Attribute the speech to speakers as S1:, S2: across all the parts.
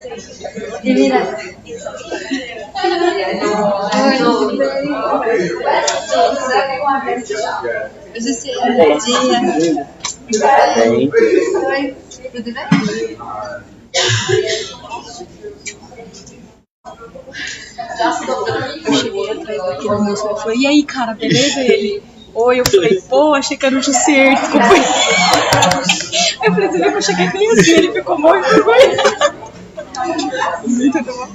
S1: E mira. Hoje sim, bom dia.
S2: Bem.
S1: Oi, tudo bem? Eu cheguei atrás daquele moço e falei, e aí, cara, beleza? Ele, oi, eu falei, pô, achei que era o Jussier, desculpa. Aí eu falei, você viu que eu cheguei bem assim, ele ficou morto de vergonha. Muito bom.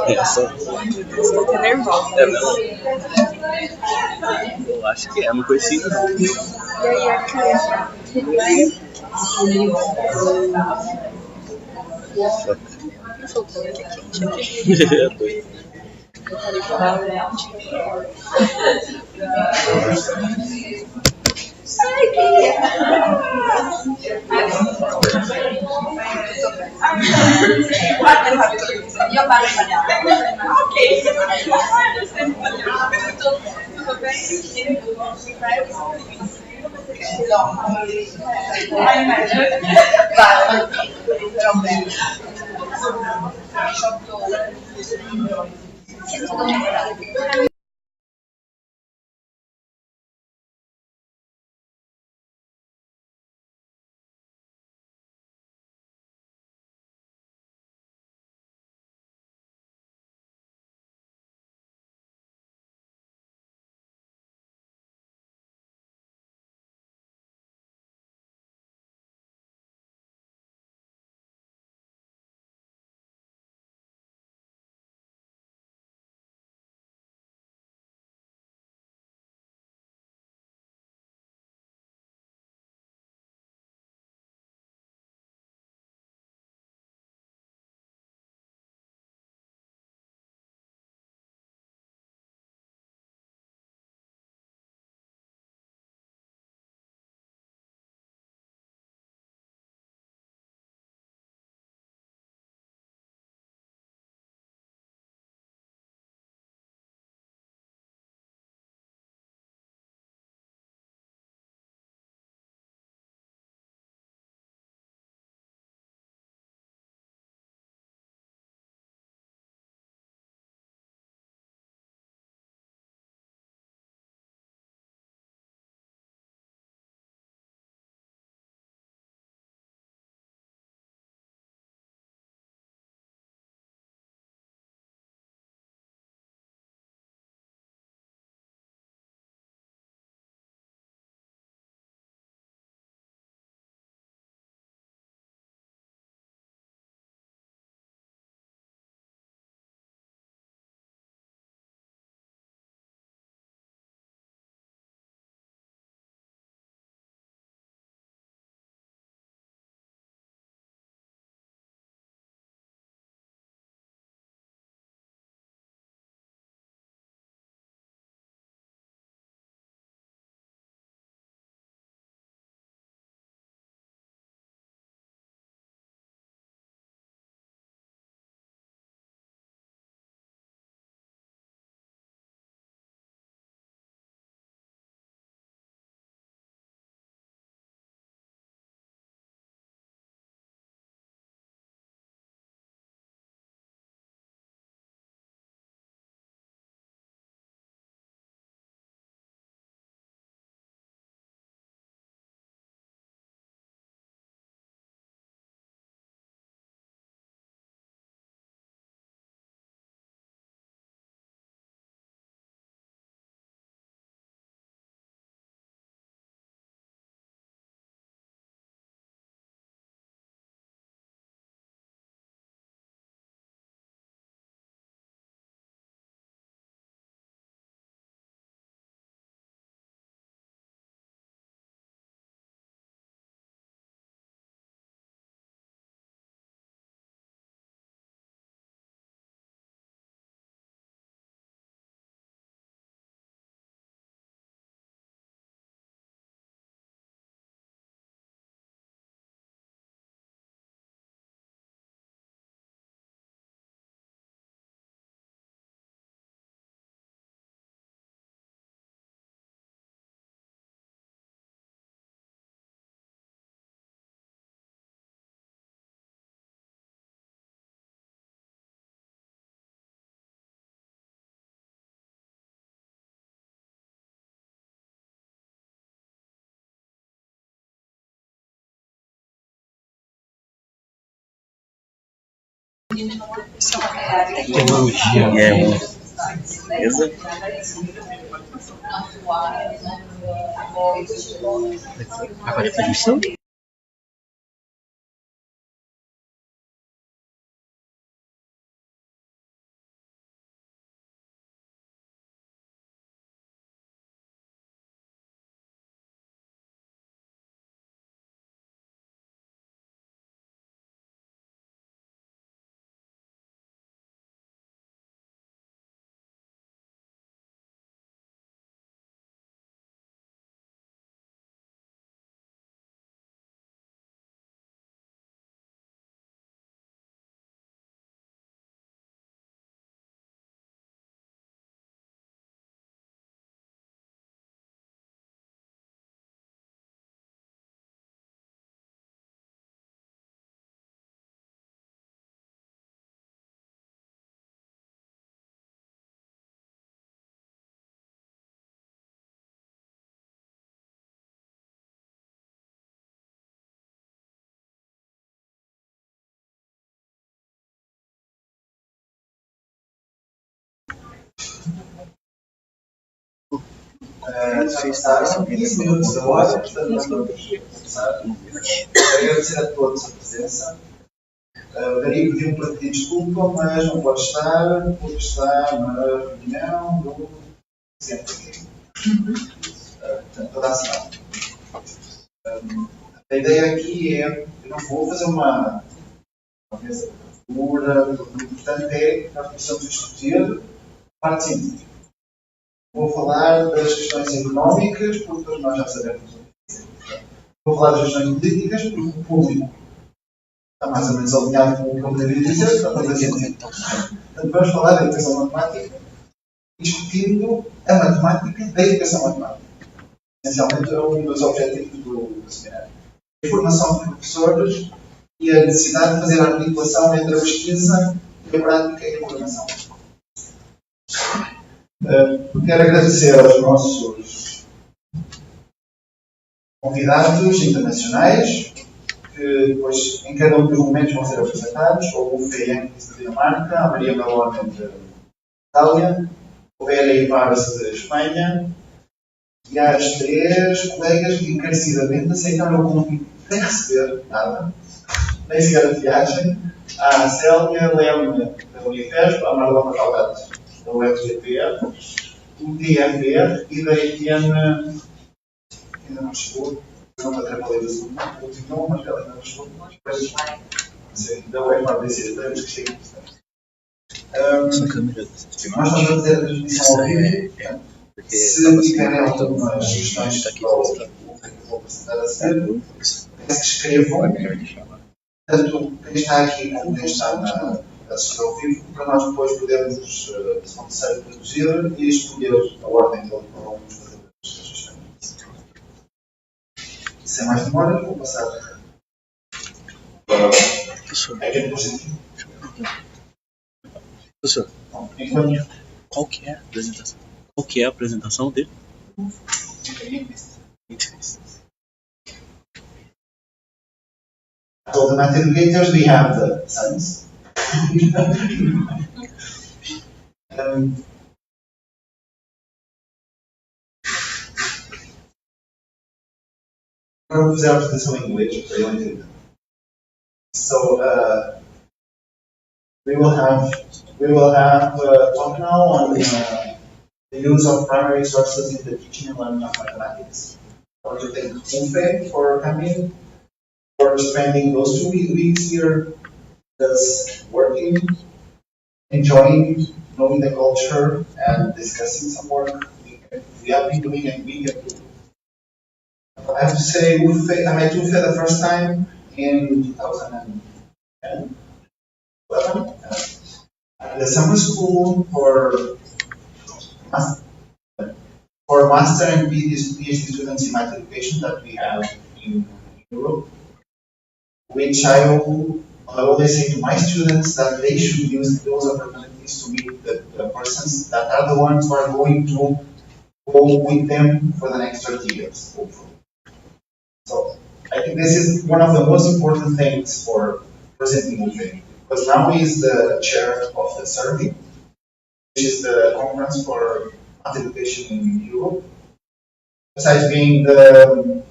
S2: Essa
S1: Estou até nervosa.
S2: é mesmo? Eu acho que é, não conheci não.
S1: E aí, aqui, tudo bem? Eu soltando aqui quente aqui. Eu falei pra io parlo italiano. Ok. Tutto bene.
S3: Tecnologia.
S2: Beleza?
S3: Vai fazer transmissão?
S4: Já passaram 15 minutos da hora, portanto vamos começar. Agradecer a todos a presença. O Dario pediu para pedir desculpa, mas não pode estar, porque está na reunião do centro aqui. Portanto, toda a semana. A ideia aqui é, eu não vou fazer uma mesa de abertura, o importante é que nós possamos discutir a parte científica. Vou falar das questões económicas, porque todos nós já sabemos o que é. Vou falar das questões políticas, porque o público está mais ou menos alinhado com o que eu poderia dizer, portanto, vamos falar da educação matemática, discutindo a matemática da educação matemática. Essencialmente, é um dos objetivos do seminário. A formação de professores e a necessidade de fazer a articulação entre a pesquisa, a prática e a formação. Quero agradecer aos nossos convidados internacionais, que depois em cada um dos momentos vão ser apresentados: o Uffe Jankvist de Dinamarca, a Maria Melona de Itália, o Vera Ibarra de Espanha, e às três colegas que encarecidamente aceitaram o convite sem receber nada, nem sequer a viagem: a Célia Leme da Unifesp, a Marlona Caldates da UFGT, o TFR e da Etienne, ainda não chegou, eu não me atrapalhei do segundo, mas ela ainda não chegou, mas da UFABC, temos que chegar. Nós vamos fazer a transmissão ao vivo. Se tiverem algumas questões que eu vou apresentar a seguir, peço que escrevam, tanto quem está aqui como quem está na assistir ao vivo, para nós depois podermos, se não necessário, produzir e escolher a ordem pela qual vamos fazer as questões. Sem mais demora, vou passar
S3: Professor,
S4: a quem positivo.
S3: professor, qual que é a apresentação? Qual que é a apresentação dele?
S4: So the mathematicians, we have the science. Vamos fazer a apresentação em inglês para eu entender. So we will have talk now on the use of primary sources in the teaching and learning of mathematics. I want to thank Uffe for coming, for spending those 2 weeks here, just working, enjoying, knowing the culture, and discussing some work we have been doing and we can do. I have to say, I met Uffe the first time in 2010, 11, at the summer school for master and PhD students in math education that we have in Europe, which I always say to my students that they should use those opportunities to meet the persons that are the ones who are going to go with them for the next 30 years, hopefully. So I think this is one of the most important things for presenting Uffe. Because now he is the chair of the survey, which is the conference for math education in Europe. Besides being the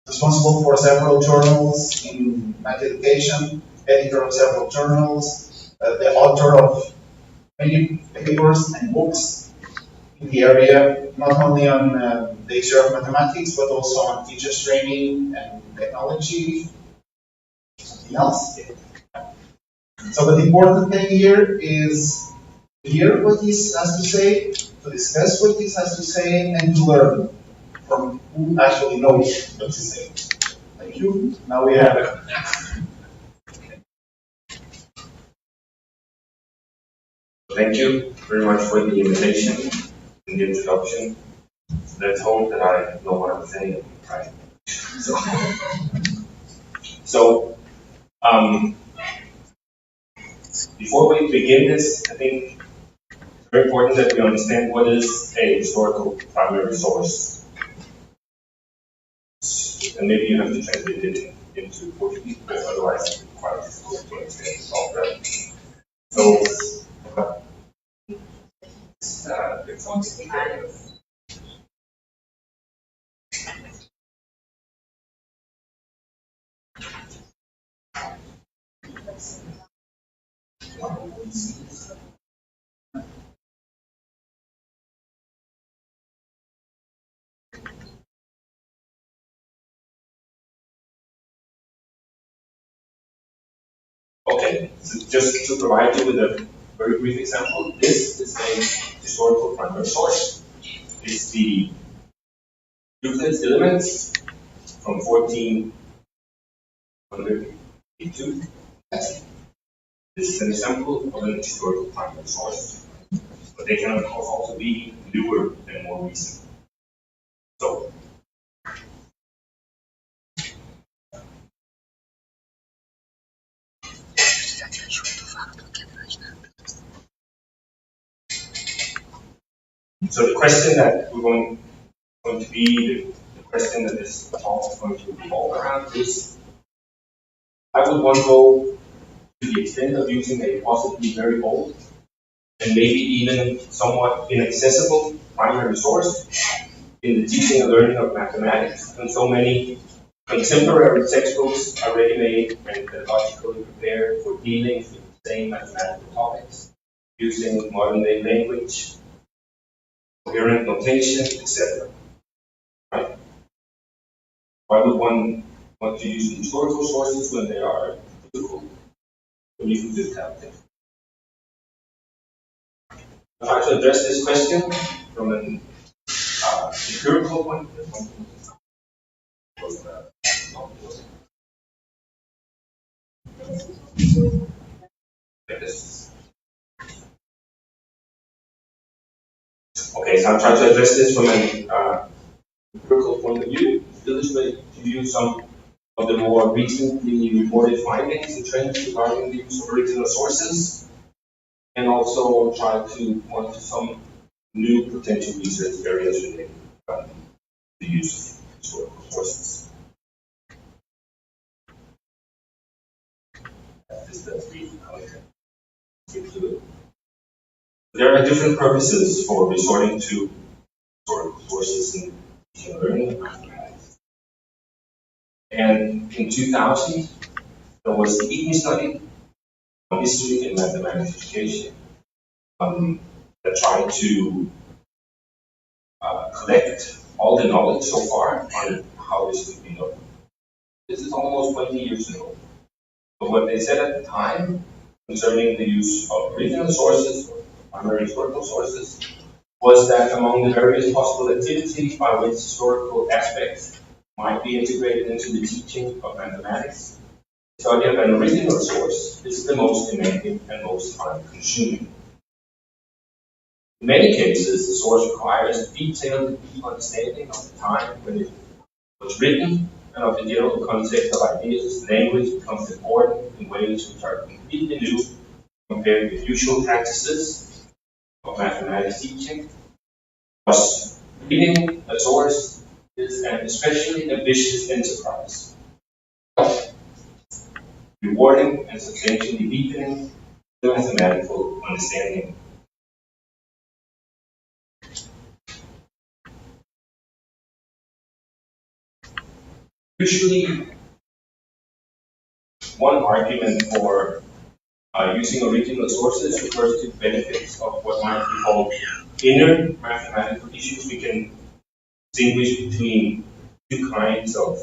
S4: responsible for several journals in math education, editor of several journals, the author of many papers and books in the area, not only on the issue of mathematics, but also on teachers training and technology, something else. So the important thing here is to hear what he has to say, to discuss what he has to say, and to learn from who actually knows what to say. Thank you. Now we have it.
S2: Thank you very much for the invitation and the introduction. Let's hope that I know what I'm saying, right? So before we begin this, I think it's very important that we understand what is a historical primary source. And maybe you have to translate it into Portuguese, but otherwise it's quite difficult to understand all that. So, okay, so just to provide you with a very brief example, this is a historical primary source. It's the Euclid's Elements from 1482. This is an example of an historical primary source, but they can of course also be newer and more recent. So, the question that we're going to be, the question that this talk is going to revolve around is, how would one go to the extent of using a possibly very old and maybe even somewhat inaccessible primary source in the teaching and learning of mathematics, and so many contemporary textbooks are ready-made and pedagogically prepared for dealing with the same mathematical topics, using modern-day language, coherent notation, etc. Right? Why would one want to use historical sources when they are difficult? When you can just have them. I'll try to address this question from an empirical point of view. Like this. Okay, so I'll try to address this from an empirical point of view, illustrate to you some of the more recently reported findings and trends regarding the use of original sources, and also try to point to some new potential research areas related to the use of historical sources. There are different purposes for resorting to historical sources in teaching and learning of mathematics. And in 2000, there was the II study on history in mathematics education that tried to collect all the knowledge so far on how this could be done. This is almost 20 years ago. But what they said at the time concerning the use of original sources, or primary historical sources, was that among the various possible activities by which historical aspects might be integrated into the teaching of mathematics, the study of an original source is the most demanding and most time-consuming. In many cases, the source requires a detailed and deep understanding of the time when it was written and of the general context of ideas. Language becomes important in ways which are completely new compared with usual practices of mathematics teaching. Thus, reading a source is an especially ambitious enterprise. rewarding and substantially deepening the mathematical understanding. Usually, one argument for using original sources refers to the benefits of what might be called inner mathematical issues. We can distinguish between two kinds of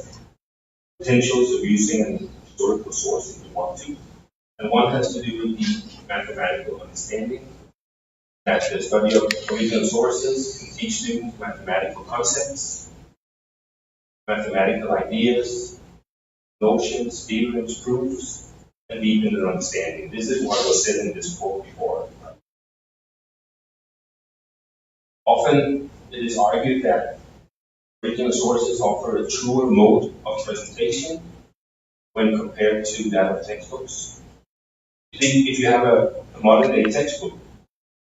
S2: potentials of using an historical source if we want to. And one has to do with the mathematical understanding, that the study of original sources can teach students mathematical concepts, mathematical ideas, notions, theorems, proofs, and deepen their understanding. This is what was said in this quote before. Often it is argued that original sources offer a truer mode of presentation when compared to that of textbooks. If you have a modern day textbook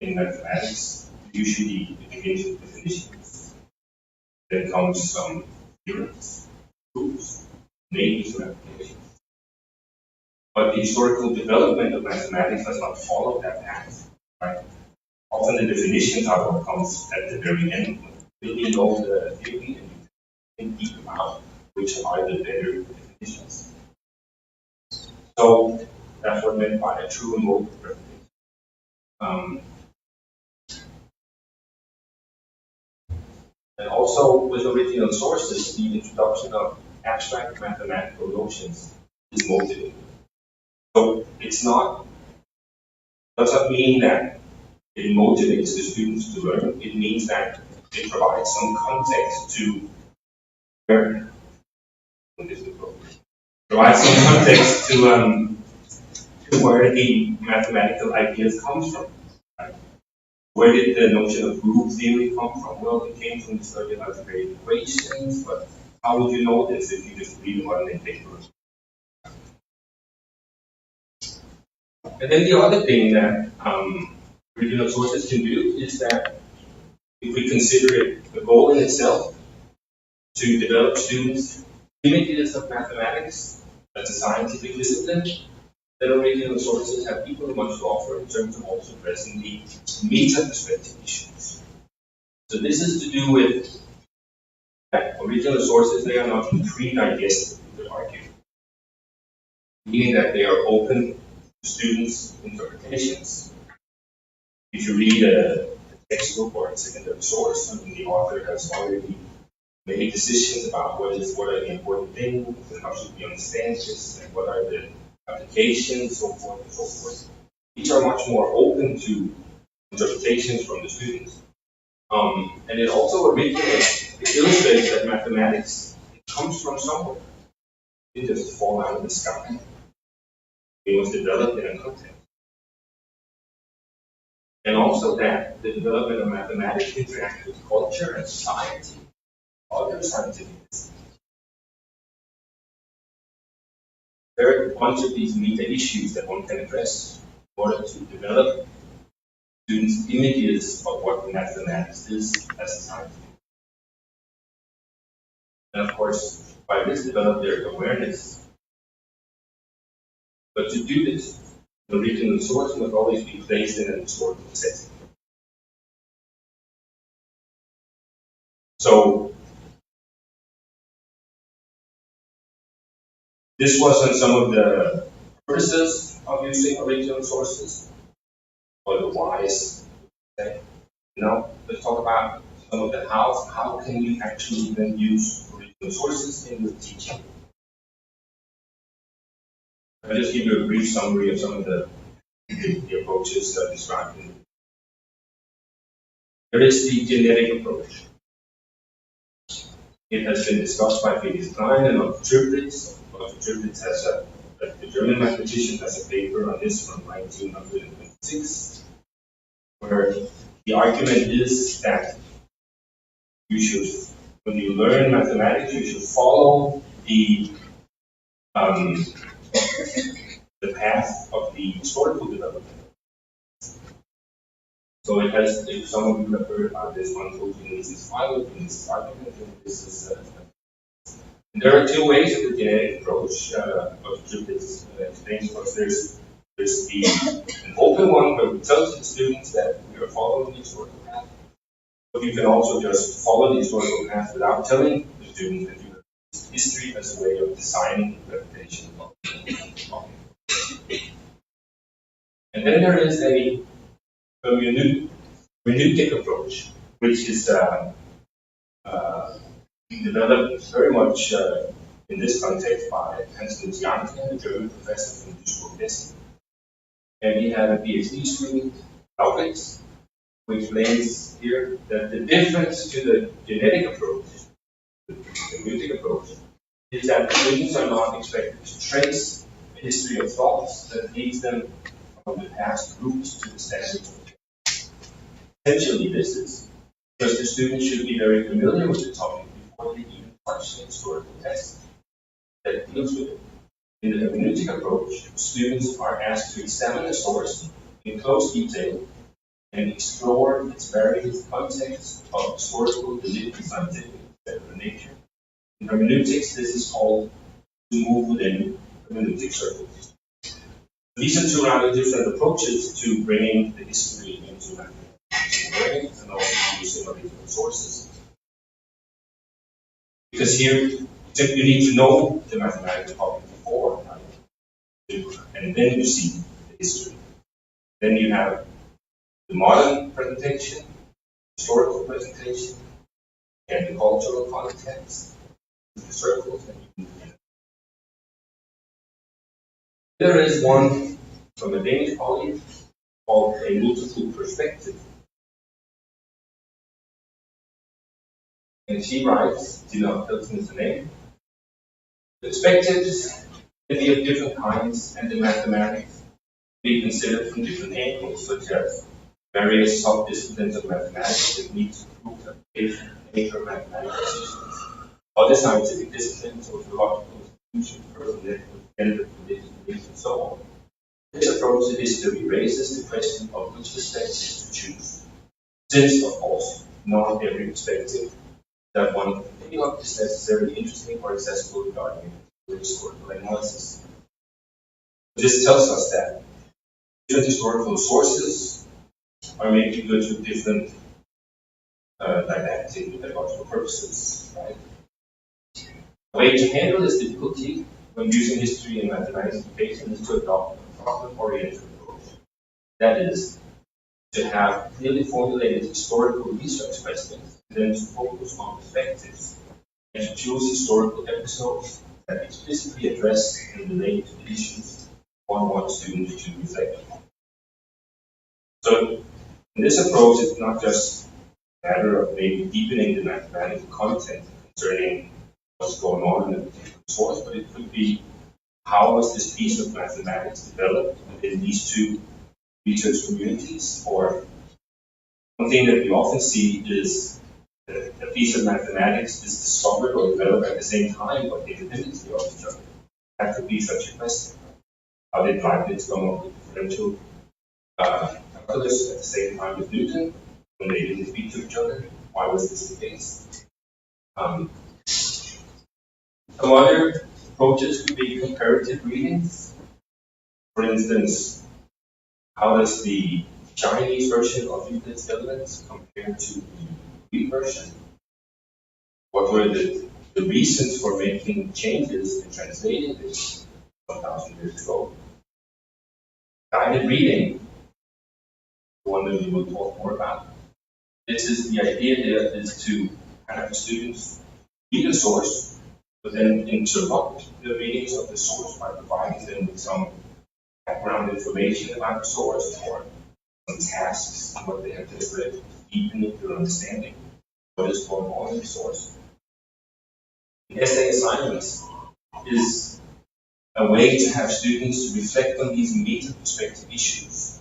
S2: in mathematics, usually it begins with definitions. Then comes some theorems, proofs, maybe some applications. But the historical development of mathematics does not follow that path, right? Often the definitions are what comes at the very end. When you know the theory and you can deep out which are the better definitions. So that's what meant by a true mode of presentation. And also with original sources, the introduction of abstract mathematical notions is motivating. So it's not, does not mean that it motivates the students to learn. It means that it provides some context to learn. Provides some context to where the mathematical ideas come from. Right? Where did the notion of group theory come from? Well, it came from the study of algebraic equations, but how would you know this if you just read one in paper? And then the other thing that original sources can do is that if we consider it the goal in itself to develop students images of mathematics as a scientific discipline, then original sources have equally much to offer in terms of also addressing the meta-perspective issues. So this is to do with that original sources, they are not pre-digested in the argument, meaning that they are open to students' interpretations. If you read a textbook or a secondary source, I mean, the author has already made decisions about what are the important things and how should we understand this and what are the applications, so forth and so forth. These are much more open to interpretations from the students. And it also illustrates that mathematics comes from somewhere. It doesn't fall out of the sky. It was developed in a context. And also that the development of mathematics interacts with culture and society, other scientific disciplines. There are a bunch of these meta issues that one can address in order to develop students' images of what mathematics is as a science. And of course, by this develop their awareness. But to do this, the original source must always be placed in an historical setting. So this wasn't some of the purposes of using original sources, or the whys. Okay? Now, let's talk about some of the hows. How can you actually then use original sources in your teaching? I'll just give you a brief summary of some of the approaches described in. There is the genetic approach. It has been discussed by Felix Klein and Uffe Jankvist. Uffe Jankvist has the German mathematician has a paper on this from 1926, where the argument is that you should, when you learn mathematics, you should follow the path of the historical development. So it has, if some of you have heard about this, one told you this is philo, this is argument, and this is And there are two ways of the genetic approach. Dr. Jupitz explains to us. There's an open one where we tell to the students that we are following the historical path. But you can also just follow the historical path without telling the students that you have used history as a way of designing interpretation of the topic. And then there is a hermeneutic approach, which is developed very much in this context by Uffe Jankvist, a German professor from Duisburg. And he had a PhD student, Laurits, who explains here that the difference to the genetic approach, the hermeneutic approach, is that students are not expected to trace a history of thoughts that leads them from the past roots to the standards of the essentially, this is because the students should be very familiar with the topic before they even touch the historical text that deals with it. In the hermeneutic approach, students are asked to examine the source in close detail and explore its various contexts of historical, political, scientific, etc. nature. In hermeneutics, this is called to move within hermeneutic circles. These are two rather different approaches to bringing the history into mathematics and also using original sources. Because here, you need to know the mathematical topic before, and then you see the history. Then you have the modern presentation, historical presentation, and the cultural context, the circles. There is one from a Danish colleague called a multiple perspective. And she writes, Tina Hilton is the name. Perspectives can be of different kinds, and in mathematics be considered from different angles, such as various sub-disciplines of mathematics that need to prove application of nature mathematical systems, other scientific disciplines, sociological institutions, personal networks, gender, religion, beliefs, and so on. This approach to history raises the question of which perspectives to choose, since, of course, not every perspective that one can pick up is necessarily interesting or accessible regarding historical analysis. This tells us that different historical sources are maybe good for different didactic and pedagogical purposes. Right? A way to handle this difficulty when using history in mathematics education is to adopt a problem-oriented approach. That is, to have clearly formulated historical research questions and then to focus on perspectives and to choose historical episodes that explicitly address and relate to the issues one wants students to reflect on. So, in this approach, it's not just a matter of maybe deepening the mathematical content concerning what's going on in a particular source, but it could be how was this piece of mathematics developed within these two research communities, or one thing that we often see is that a piece of mathematics is discovered or developed at the same time, but independently of each other. That could be such a question. How did Leibniz come up with differential calculus at the same time as Newton when they didn't speak to each other? Why was this the case? Some other approaches could be comparative readings. For instance, how does the Chinese version of Euclid's Elements compare to the Greek version? What were the reasons for making changes in translating this 1,000 years ago? Guided reading, the one that we will talk more about. This is the idea here is to have the students read the source, but then interrupt the readings of the source by providing them with some background information about the source or some tasks, what they have just read, deepening their understanding what is going on in the source. The essay assignments is a way to have students reflect on these meta-perspective issues.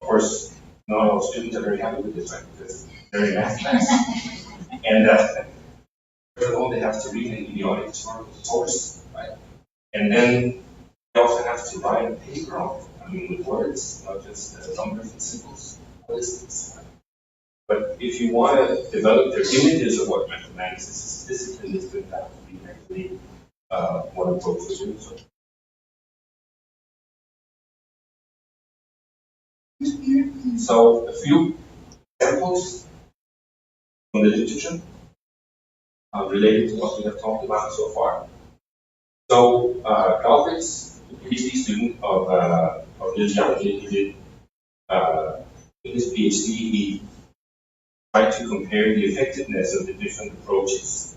S2: Of course, not all students are very happy with this, right? Because they're in math class. And they have to read an idiotic historical source, right? And then they also have to write a paper on it. I mean, with words, not just numbers and symbols, lists. But if you want to develop their images of what mathematics is as a discipline, it's going to have to be actually one approach to do so. So a few examples from the literature related to what we have talked about so far. So Jankvist, a PhD student of Dinamarca, he did in his PhD, he tried to compare the effectiveness of the different approaches.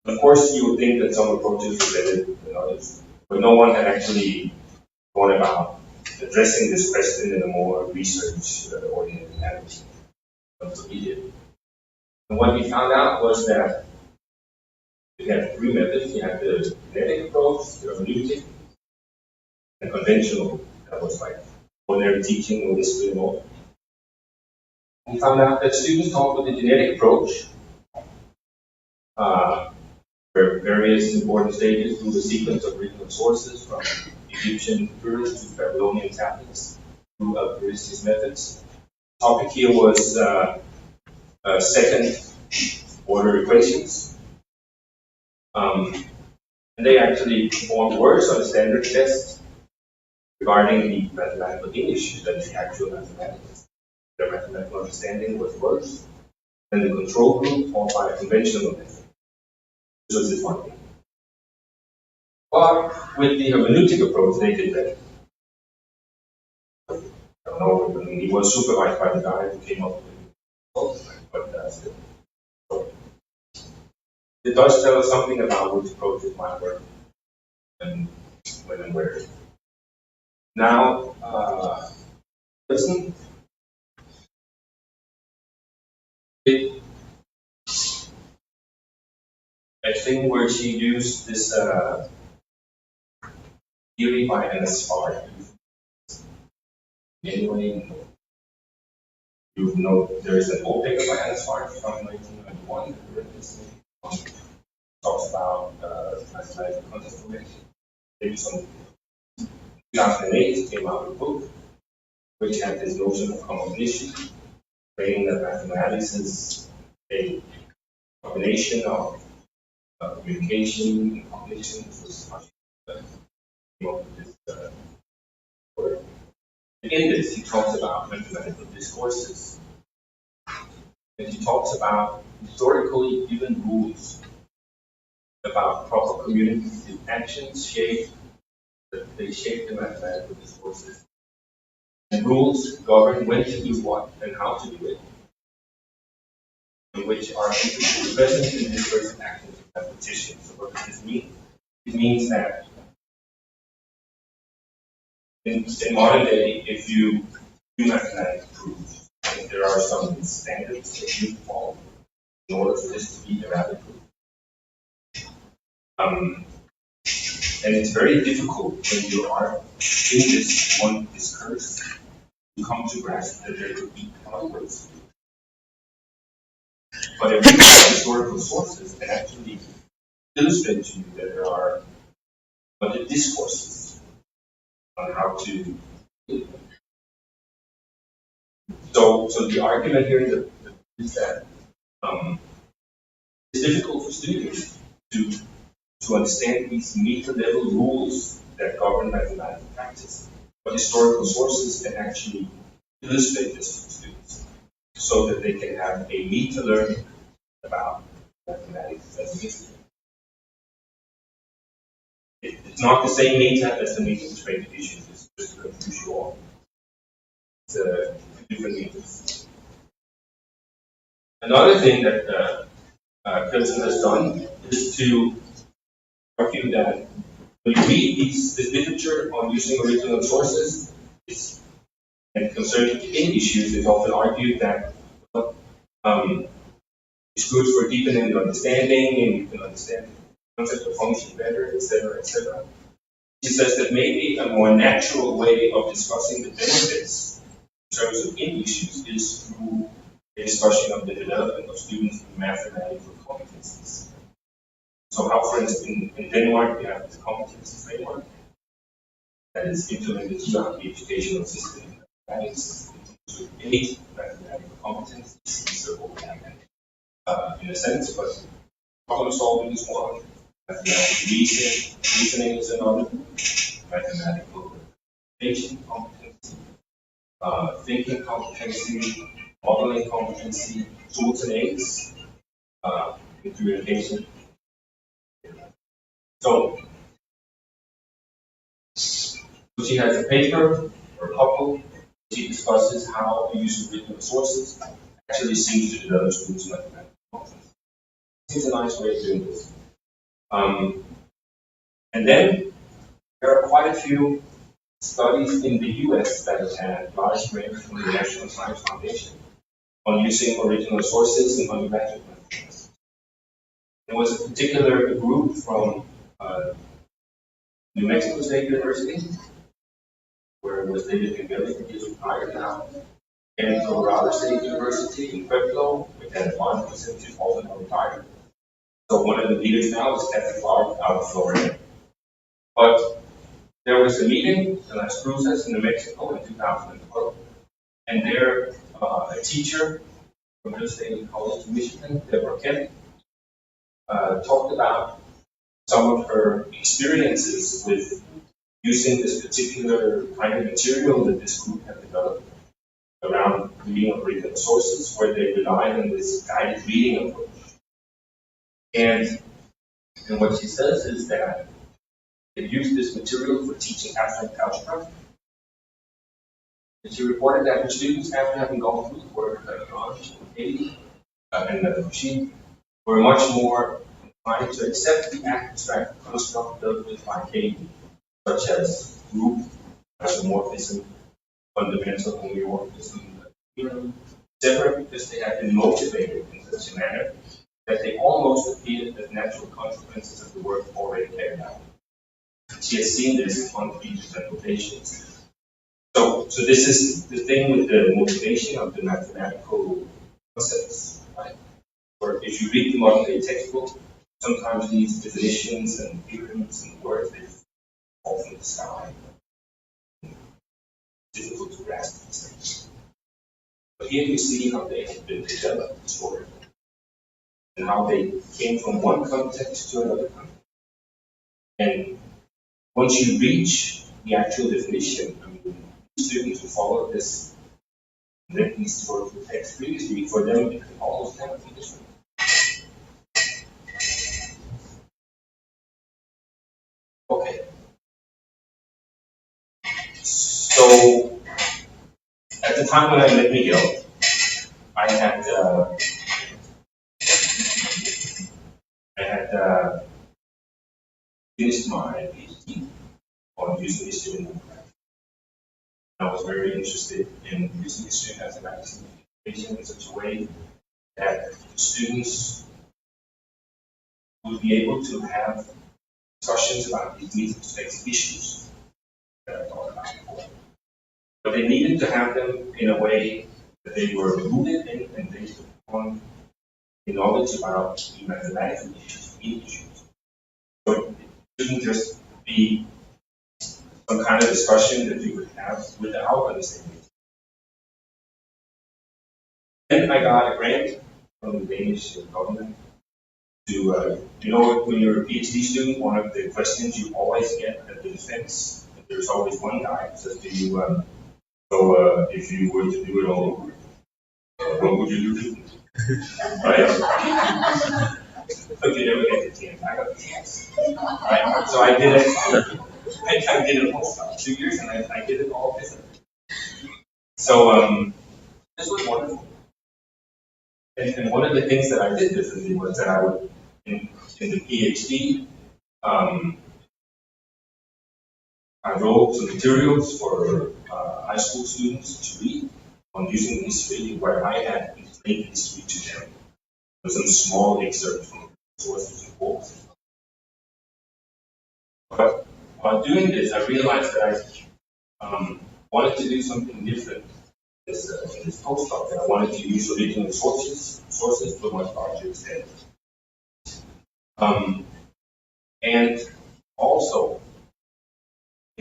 S2: Of course, you would think that some approaches were better than others, but no one had actually gone about addressing this question in a more research-oriented manner. So he did. And what he found out was that we had three methods. You had the genetic approach, the hermeneutic, and conventional. That was like ordinary teaching or discipline and all. We found out that students taught with the genetic approach for various important stages through the sequence of original sources from Egyptian pyramids to Babylonian tablets through algorithm methods. The topic here was second order equations. And they actually performed worse on the standard test regarding the mathematical English than the actual mathematics. Their mathematical understanding was worse than the control group taught by a conventional method. This was this one thing. But with the hermeneutic approach, they did better. I don't know, I mean, he was supervised by the guy who came up with it, but still. So, it does tell us something about which approaches might work and when and where. Now, listen. A thing where she used this theory by Spark. Anyway, you know there is an old paper by Spark from 1991 that talks about mathematical context formation. Maybe some 2008 came out with a book which had this notion of combination, saying that mathematics is a combination of communication and cognition, which was much came up with this word. And in this, he talks about mathematical discourses. And he talks about historically given rules about proper communicative actions they shape the mathematical discourses. And rules govern when to do what and how to do it, and which are present in discursive actions and repetition. So what does this mean? It means that in modern day, if you do mathematical proofs, there are some standards that you follow in order for this to be a valid proof. And it's very difficult when you are in this one discourse to come to grasp that there could be other ways. But if you have historical sources that actually illustrate to you that there are other discourses on how to do it. So the argument here is that it's difficult for students to understand these meta-level rules that govern mathematical practice, but historical sources can actually illustrate this for students so that they can have a meta-learning about mathematics as a discipline. It's not the same meta as the meta-perspective issues, it's just to confuse you all. It's different metas. Another thing that Kelsen has done is to argue that when you read this literature on using original sources and concerning in issues, it's often argued that it's good for deepening your understanding and you can understand the concept of function better, etc., etc. He says that maybe a more natural way of discussing the benefits in terms of in issues is through a discussion of the development of students' mathematical competencies. So how, for instance, in Denmark, we have this competency framework that is implemented throughout the educational system. mathematics, with 8 mathematical competencies. These are all academic, in a sense, but problem solving is one, mathematical reasoning is another, mathematical thinking competency, thinking competency, modeling competency, tools and aids, communication. So she has a paper or a couple. She discusses how the use of written sources actually seems to develop students' mathematical competence. Seems a nice way of doing this. And then there are quite a few studies in the US that have had large grants from the National Science Foundation on using original sources in undergraduate mathematics. There was a particular group from New Mexico State University, where it was David McGillis, he is retired now, and Colorado State University in Pueblo, which had one percentage also now retired. So one of the leaders now is Kathy Clark out of Florida. But there was a meeting in Las Cruces in New Mexico in 2012, and there a teacher from Middle State College in Michigan, Deborah Kemp, talked about some of her experiences with using this particular kind of material that this group had developed around reading of written sources, where they relied on this guided reading approach. And what she says is that they used this material for teaching abstract algebra. And she reported that her students, after having gone through the work on Katie and the machine, were much more inclined to accept the abstract construct dealt with by Katie, such as group, isomorphism, fundamental homeomorphism, etc., because they had been motivated in such a manner that they almost appeared as natural consequences of the work already carried out. She has seen this on features and notations. So this is the thing with the motivation of the mathematical concepts, right? Or if you read the modern day textbook, sometimes these definitions and theorems and words, they fall from the sky. Difficult to grasp these things. But here you see how they have been developed historically, and how they came from one context to another context. And once you reach the actual definition, I mean, students who follow this, read these historical texts previously, for them it can almost never be different. Okay. So, at the time when I met Miguel, I had finished my PhD on using history in mathematics. I was very interested in using history in mathematics and education in such a way that students would be able to have discussions about these means perspective issues that I talked about before. But they needed to have them in a way that they were rooted in and based upon the knowledge about the mathematical issues. So it shouldn't just be some kind of discussion that you would have without understanding. Then I got a grant from the Danish government to, when you're a PhD student, one of the questions you always get at the defense, there's always one guy who says to you, if you were to do it all over, what would you do? Right? But you never get the chance. I got the chance. Right? So I did it. I did it all 2 years, and I did it all differently. So this was wonderful. And one of the things that I did differently was that I would, in the PhD, I wrote some materials for high school students to read on using history, where I had explained history to them. With some small excerpts from sources and books. But while doing this, I realized that I wanted to do something different in this postdoc. That I wanted to use original sources to a much larger extent. And also,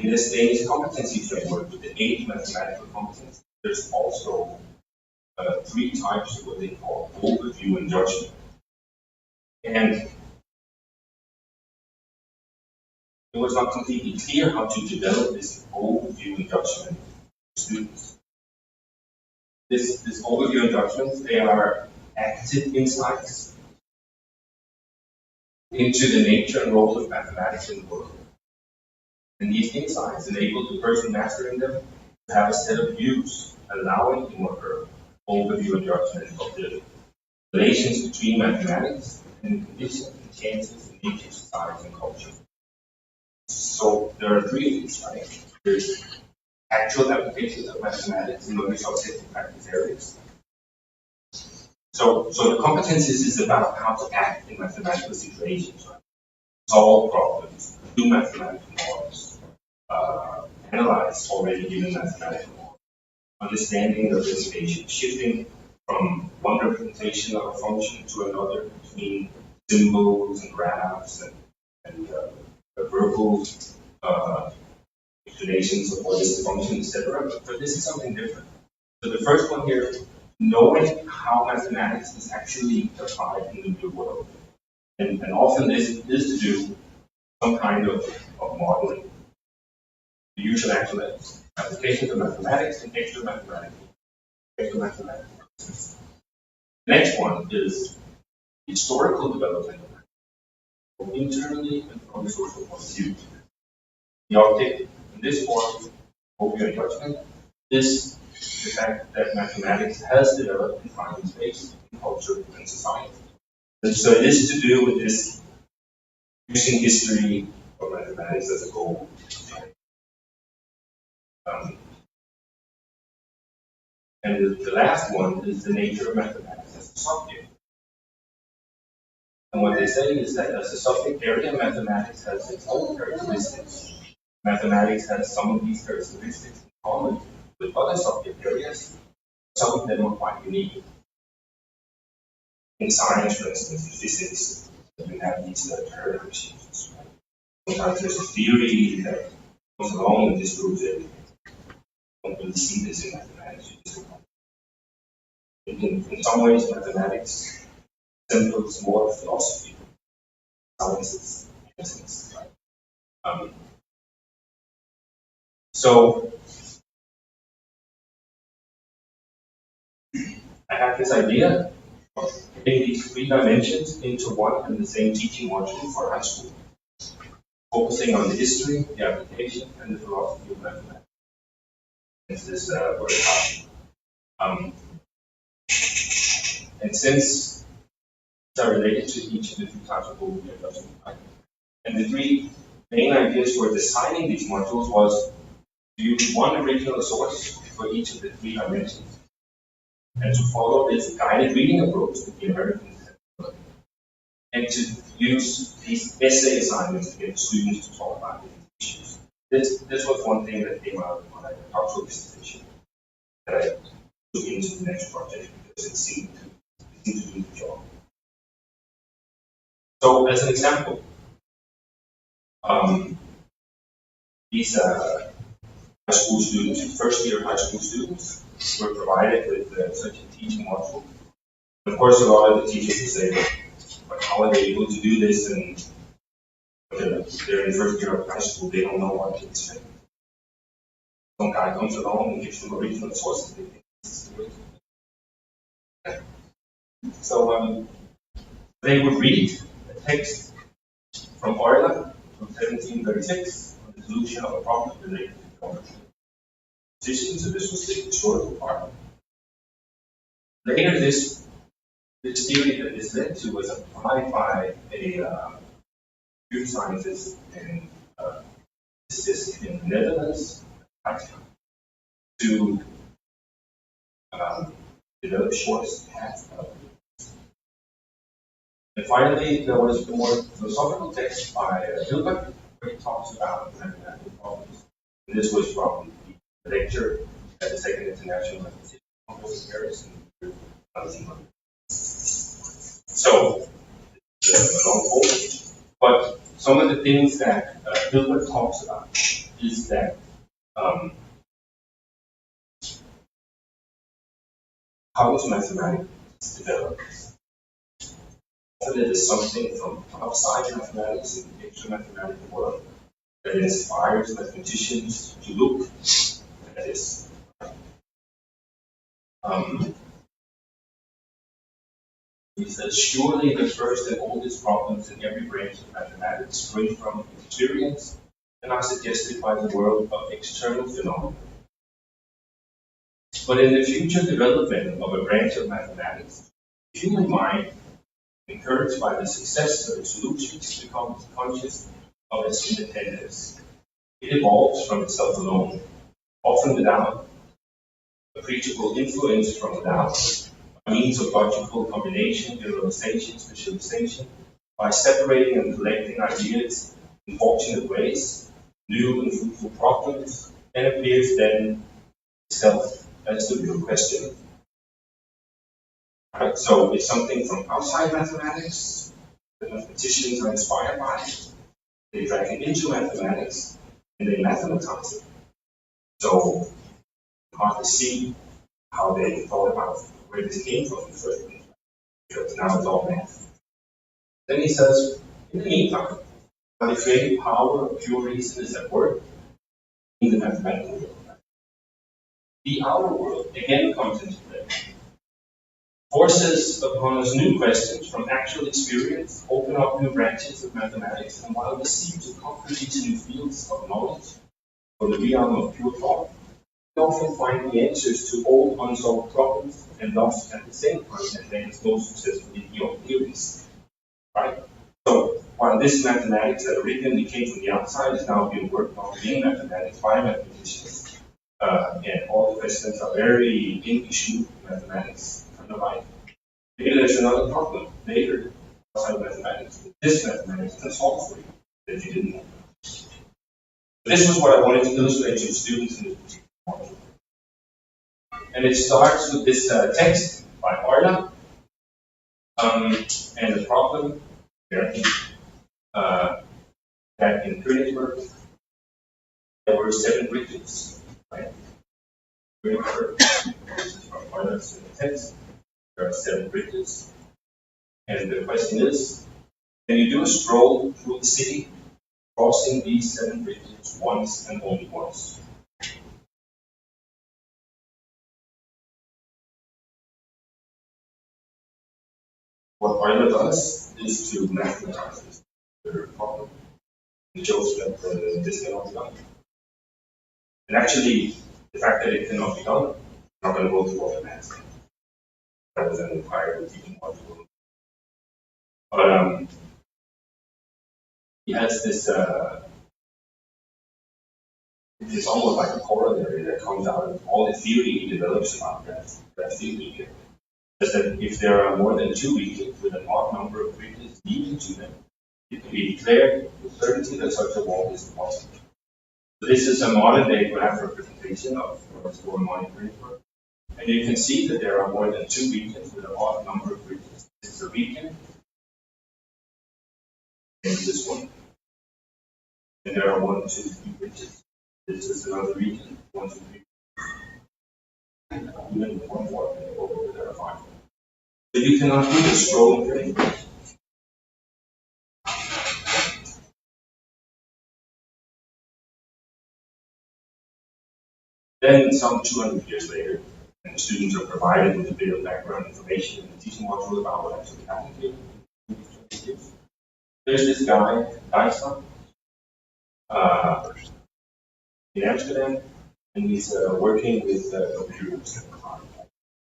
S2: In this Danish competency framework with the 8 mathematical competencies, there's also 3 types of what they call overview and judgment. And it was not completely clear how to develop this overview and judgment for students. This overview and judgment, they are active insights into the nature and role of mathematics in the world. And these insights enable the person mastering them to have a set of views, allowing him or her overview and judgment of the relations between mathematics and the conditions and changes in nature, society, and culture. So there are 3 of these, right? There's actual applications of mathematics in other subject practice areas. So the competencies is about how to act in mathematical situations, right? Solve problems, do mathematical models, analyze already given mathematical models, understanding the representation, shifting from one representation of a function to another between symbols and graphs and verbal explanations of what is the function, etc. But this is something different. So the first one here, knowing how mathematics is actually applied in the real world. And often this is to do some kind of modeling. The usual actual applications of mathematics and extra mathematical. The next one is historical development of mathematics, both internally and from a social point of view. The object in this form, overview and judgment, is the fact that mathematics has developed in time space, in culture, and society. And so it is to do with this using history of mathematics as a goal. And the last one is the nature of mathematics as a subject. And what they say is that as a subject area, mathematics has its own characteristics. Mathematics has some of these characteristics in common with other subject areas. Some of them are quite unique. In science, for instance, in physics, you have these paradigms. Sometimes there's a theory that comes along and disproves everything. You don't really see this in mathematics. In some ways, mathematics resembles more philosophy, sciences, medicine. So I have this idea of putting these 3 dimensions into one and the same teaching module for high school, focusing on the history, the application, and the philosophy of mathematics. This is what it happened. And since these are related to each of the 2 types of overview and judgment, and the 3 main ideas for designing these modules was to use one original source for each of the 3 dimensions, and to follow this guided reading approach that the Americans have, and to use these essay assignments to get students to talk about these issues. This was one thing that came out of my doctoral dissertation that I took into the next project because it seemed to do the job. So, as an example, these high school students, first-year high school students, were provided with such a teaching module. Of course, a lot of the teachers would say, but how are they able to do this? And they're in first year of high school, they don't know what to expect. Some guy comes along and gives them original sources. They think this is the way to do it. So they would read a text from Euler from 1736 on the solution of a problem related to geometry. So this was the historical part. Later, this theory that this led to was applied by a computer scientist and physicist in the Netherlands to develop Schwartz path. And finally, there was the more philosophical text by Hilbert, where he talks about mathematical problems. And this was from the lecture at the Second International Conference in Paris in 1900. So, it's a long quote, but some of the things that Hilbert talks about is that how is mathematics developed? Often it is something from outside mathematics in the extra mathematical world that inspires mathematicians to look at this. He says, surely the first and oldest problems in every branch of mathematics spring from experience and are suggested by the world of external phenomena. But in the future development of a branch of mathematics, the human mind, encouraged by the success of its solutions, becomes conscious of its independence. It evolves from itself alone, often without appreciable influence from without, by means of logical combination, generalization, specialization, by separating and collecting ideas in fortunate ways, new and fruitful problems, and appears then itself as the real question. Right? So it's something from outside mathematics that mathematicians are inspired by. They drag it into mathematics and they mathematize it. So you hard to see how they thought about where this came from in the first place, because now it's all math. Then he says, in the meantime, while the creative power of pure reason is at work in the mathematical world, the outer world again comes into play. Forces upon us new questions from actual experience, open up new branches of mathematics, and while we seek to conquer these new fields of knowledge from the realm of pure thought, we often find the answers to old unsolved problems, and thus at the same time advance most successfully beyond theories. Right? So while this mathematics that originally came from the outside is now being worked on in mathematics by mathematicians, and all the questions are very in issue mathematics, kind of like maybe there's another problem later outside mathematics. This mathematics can solve for you that you didn't know. This was what I wanted to illustrate to the students in this module. And it starts with this text by Euler, and the problem here that in Königsberg there were 7 bridges, right? Königsberg, this is from Euler's text. There are 7 bridges, and the question is, can you do a stroll through the city, crossing these 7 bridges once and only once? What Euler does is to mathematize this problem. It shows that this cannot be done. And actually, the fact that it cannot be done, I'm not going to go through all the math. That was an entire teaching module. But he has this, it's almost like a corollary that comes out of all the theory he develops about that theory here. Is that if there are more than 2 regions with an odd number of bridges leading to them, it can be declared with certainty that such a wall is possible. So this is a modern day graph representation of what's going on in Königsberg. And you can see that there are more than 2 regions with an odd number of bridges. This is a region, and this one. And there are 1, 2, 3 bridges. This is another region, 1, 2, 3. And even 1 more, and over there are 5. So you cannot do this stroll in Königsberg. Then, some 200 years later, and the students are provided with a bit of background information in the teaching module about what actually happened here. There's this guy, Dyson, in Amsterdam, and he's working with computers.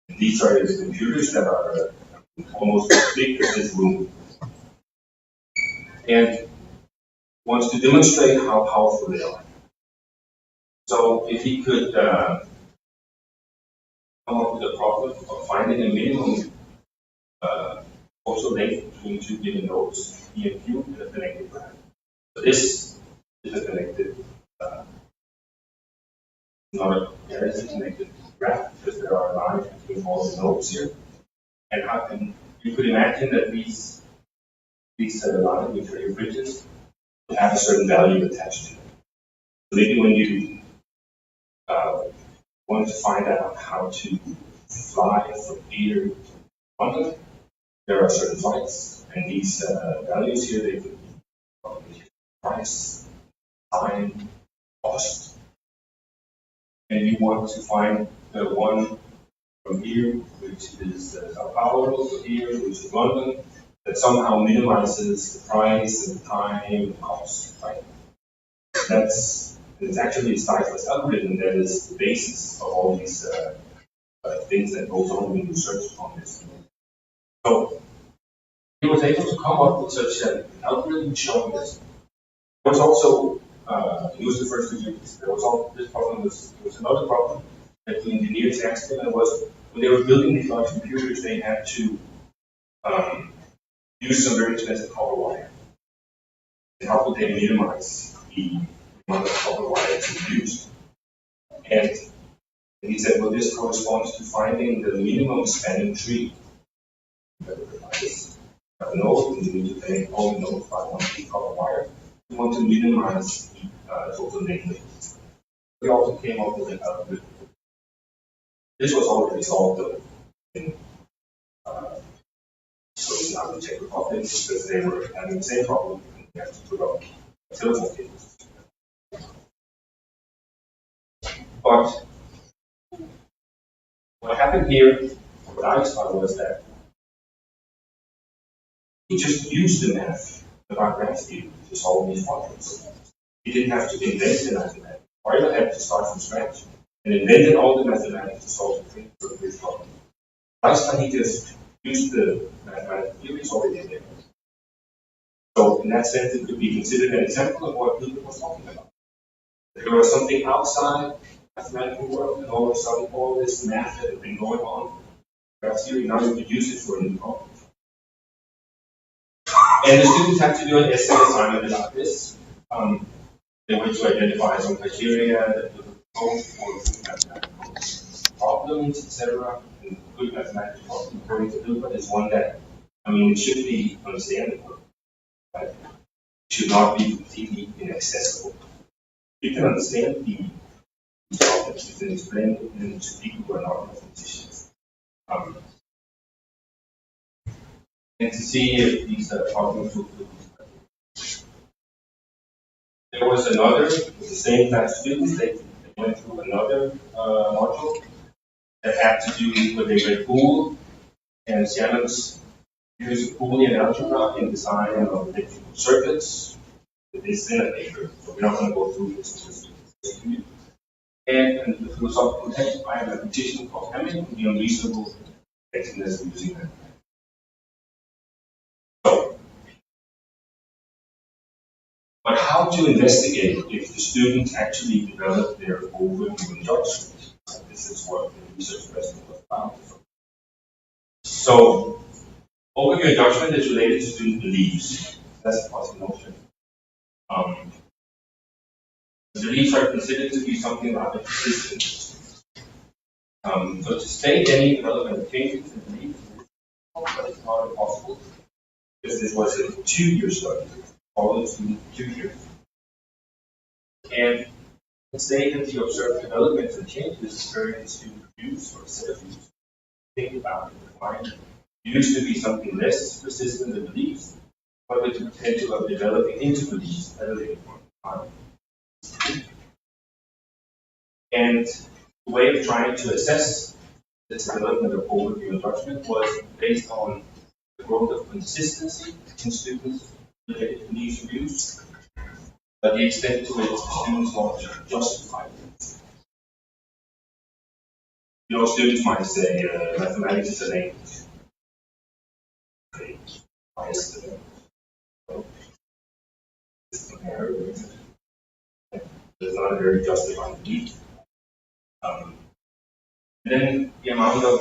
S2: And these are the computers that are almost as big as this room. And wants to demonstrate how powerful they are. So if he could come up with a problem of finding a minimum also length between 2 given nodes, P and Q, in a connected graph. So this is a connected, not a directly connected graph, because there are lines between all the nodes here. And you could imagine that these lines, which are your bridges, would have a certain value attached to them. maybe when you want to find out how to fly from here to London, there are certain flights, and these values here, they could be price, time, cost, and you want to find the one from here, which is Sao Paulo, to here, which is London, that somehow minimizes the price and the time and the cost, right? It's actually a stateless algorithm that is the basis of all these things that goes on when you search on this. So he was able to come up with such an algorithm showing this. There was also, he was the first to do this. There was another problem that the engineers asked him, and it was when they were building these large computers, they had to use some very expensive copper wire. And how could they minimize the amount of copper wire that's used? And he said, well, this corresponds to finding the minimum spanning tree. A node, and you need to take all the nodes by one piece of copper wire. We want to minimize the total length. We also came up with an algorithm. This was already solved though. So it's not in Czech Republic because they were having the same problem and they had to put up telephone cables. But what happened here, what I saw was that he just used the math about graph theory to solve these problems. He didn't have to invent the mathematics. Euler had to start from scratch and invented all the mathematics to solve this problem. Last time he just used the mathematical theories already there. So in that sense, it could be considered an example of what Uffe was talking about. There was something outside the mathematical world, and all of a sudden all this math that had been going on, graph theory, now you could use it for a new problem. And the students had to do an essay assignment about this. They were to identify some criteria that would go for mathematical problems, etc. And good mathematical problem according to Uffe is one that, it should be understandable, but it should not be completely inaccessible. You can understand the problems, you can explain them to people who are not mathematicians. And to see if these problems will fit. There was another, with the same class students, they went through another module that had to do with a Boole and Shannon's use of Boolean algebra in design of electrical circuits. This is in a paper, so we're not going to go through this. And the philosophical text by a mathematician called Hamming, the unreasonable effectiveness of using that. So, but how to investigate if the students actually develop their overview and judgment? This is what the research question was about. So, overview and judgment is related to student beliefs. That's a positive notion. Beliefs are considered to be something rather persistent. So to state any relevant changes in beliefs, but it's not impossible because this was a 2-year study, followed students 2 years. And to say that the observed developments and changes occurring in student views or set of views, think about it, define it. Used to be something less persistent than beliefs, but with the potential of developing into beliefs at a later point in time. And the way of trying to assess this development of overview and judgment was based on the growth of consistency in students related to these views, but the extent to which students want to justify them. Students might say mathematics is a language. Okay, why is it? It's not a very justified belief. And then the amount of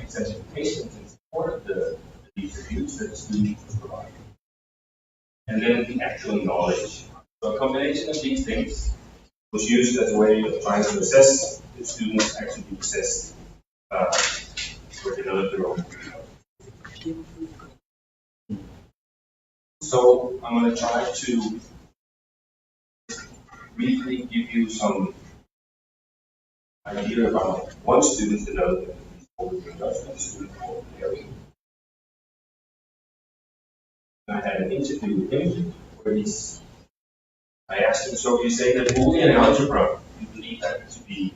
S2: exemplifications in support of the belief reviews that the students provide. And then the actual knowledge. So a combination of these things was used as a way of trying to assess if students actually possessed or developed their own. So I'm going to try to briefly give you some idea about one student's development over the judgment student over the area. I had an interview with him where I asked him, so you say that Boolean algebra, you believe that to be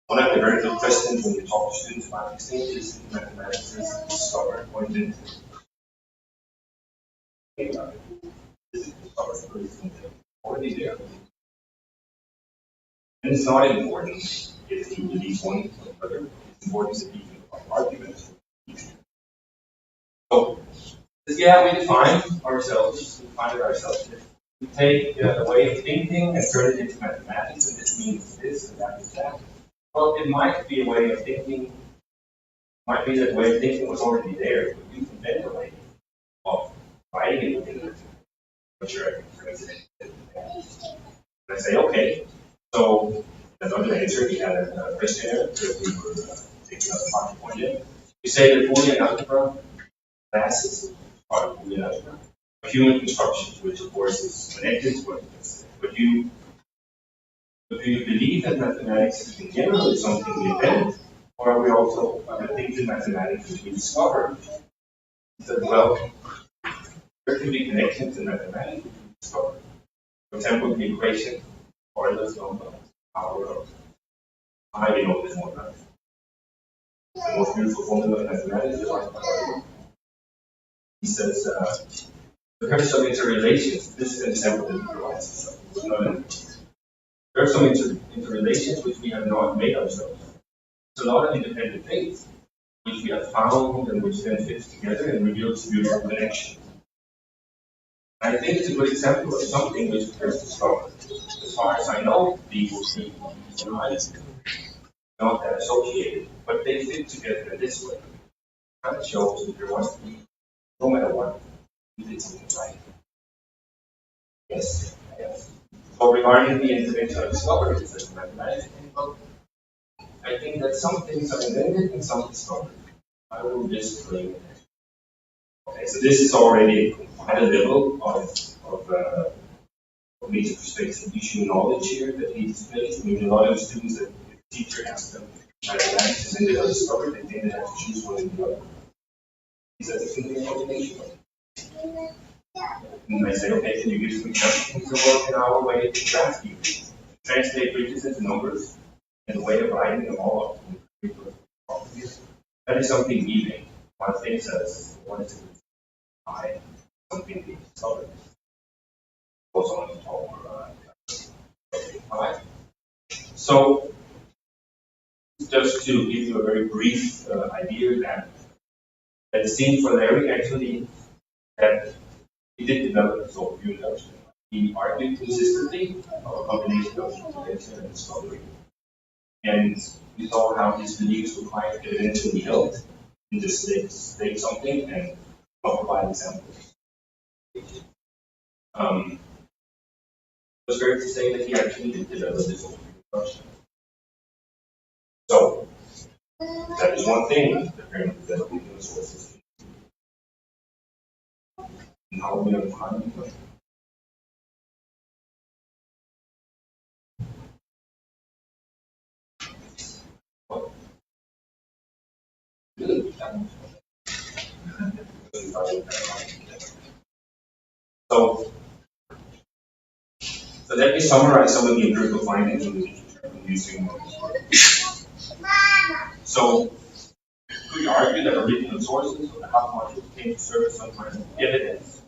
S2: one of the very good questions when you talk to students about these things is mathematics is discovered or invented. This is discovered or invented. Already there. And it's not important if you believe one or the other. It's important that you can arguments. So, yeah, we define ourselves, we take a way of thinking and turn it into mathematics, and this means this and that is that. Well, it might be a way of thinking, might be that way of thinking was already there, but you invent a way of writing it within what you're and I say, okay, so as under answer, we had a questionnaire that we were taking out the pocket point in. We say that Boolean algebra classes are Boolean algebra. Human construction, which of course is connected to what you just said. But do you believe that mathematics in general is something we invent, or are we also things in mathematics which we discover? He said, well, there can be connections in mathematics which we discover. For example, the equation Euler's number, power of I, we know this one, right? The most beautiful formula in mathematics is Euler. He says, there are some interrelations. This is an example that he provides. There are some interrelations which we have not made ourselves. It's a lot of independent things which we have found and which then fit together and reveals beautiful connections. I think it's a good example of something which we first discovered. As far as I know, these are not that associated, but they fit together in this way. It kind of shows that there must be, no matter what, we did something right. Yes, yes. So regarding the intervention of discoveries as mathematics, I think that some things are invented and some discovered. I will disclaim it. Okay, so this is already quite a level of major perspective issue knowledge here that he displays. I mean, a lot of the students that the teacher asks them mathematics and then they are discovered, they think they have to choose one or the other. Is that a combination? And I say, okay, can you give some examples of work in our way to graph these? Translate bridges into numbers and the way of writing them all up. That is something we make. One thing says, one is something we discovered. Also on the top. Alright. So, just to give you a very brief idea that it seemed for Larry actually that he did develop his own view of judgment. He argued consistently of a combination of intervention and discovery. And we saw how his beliefs were quite eventually held in just state something and provide examples. It's fair to say that he actually did develop his own view of judgment. So, that is one thing that apparently developing the sources. And how are we going to find them? So let me summarize some of the empirical findings in the literature using this work. So, could you argue that original sources of the half modules came to serve as some kind of evidence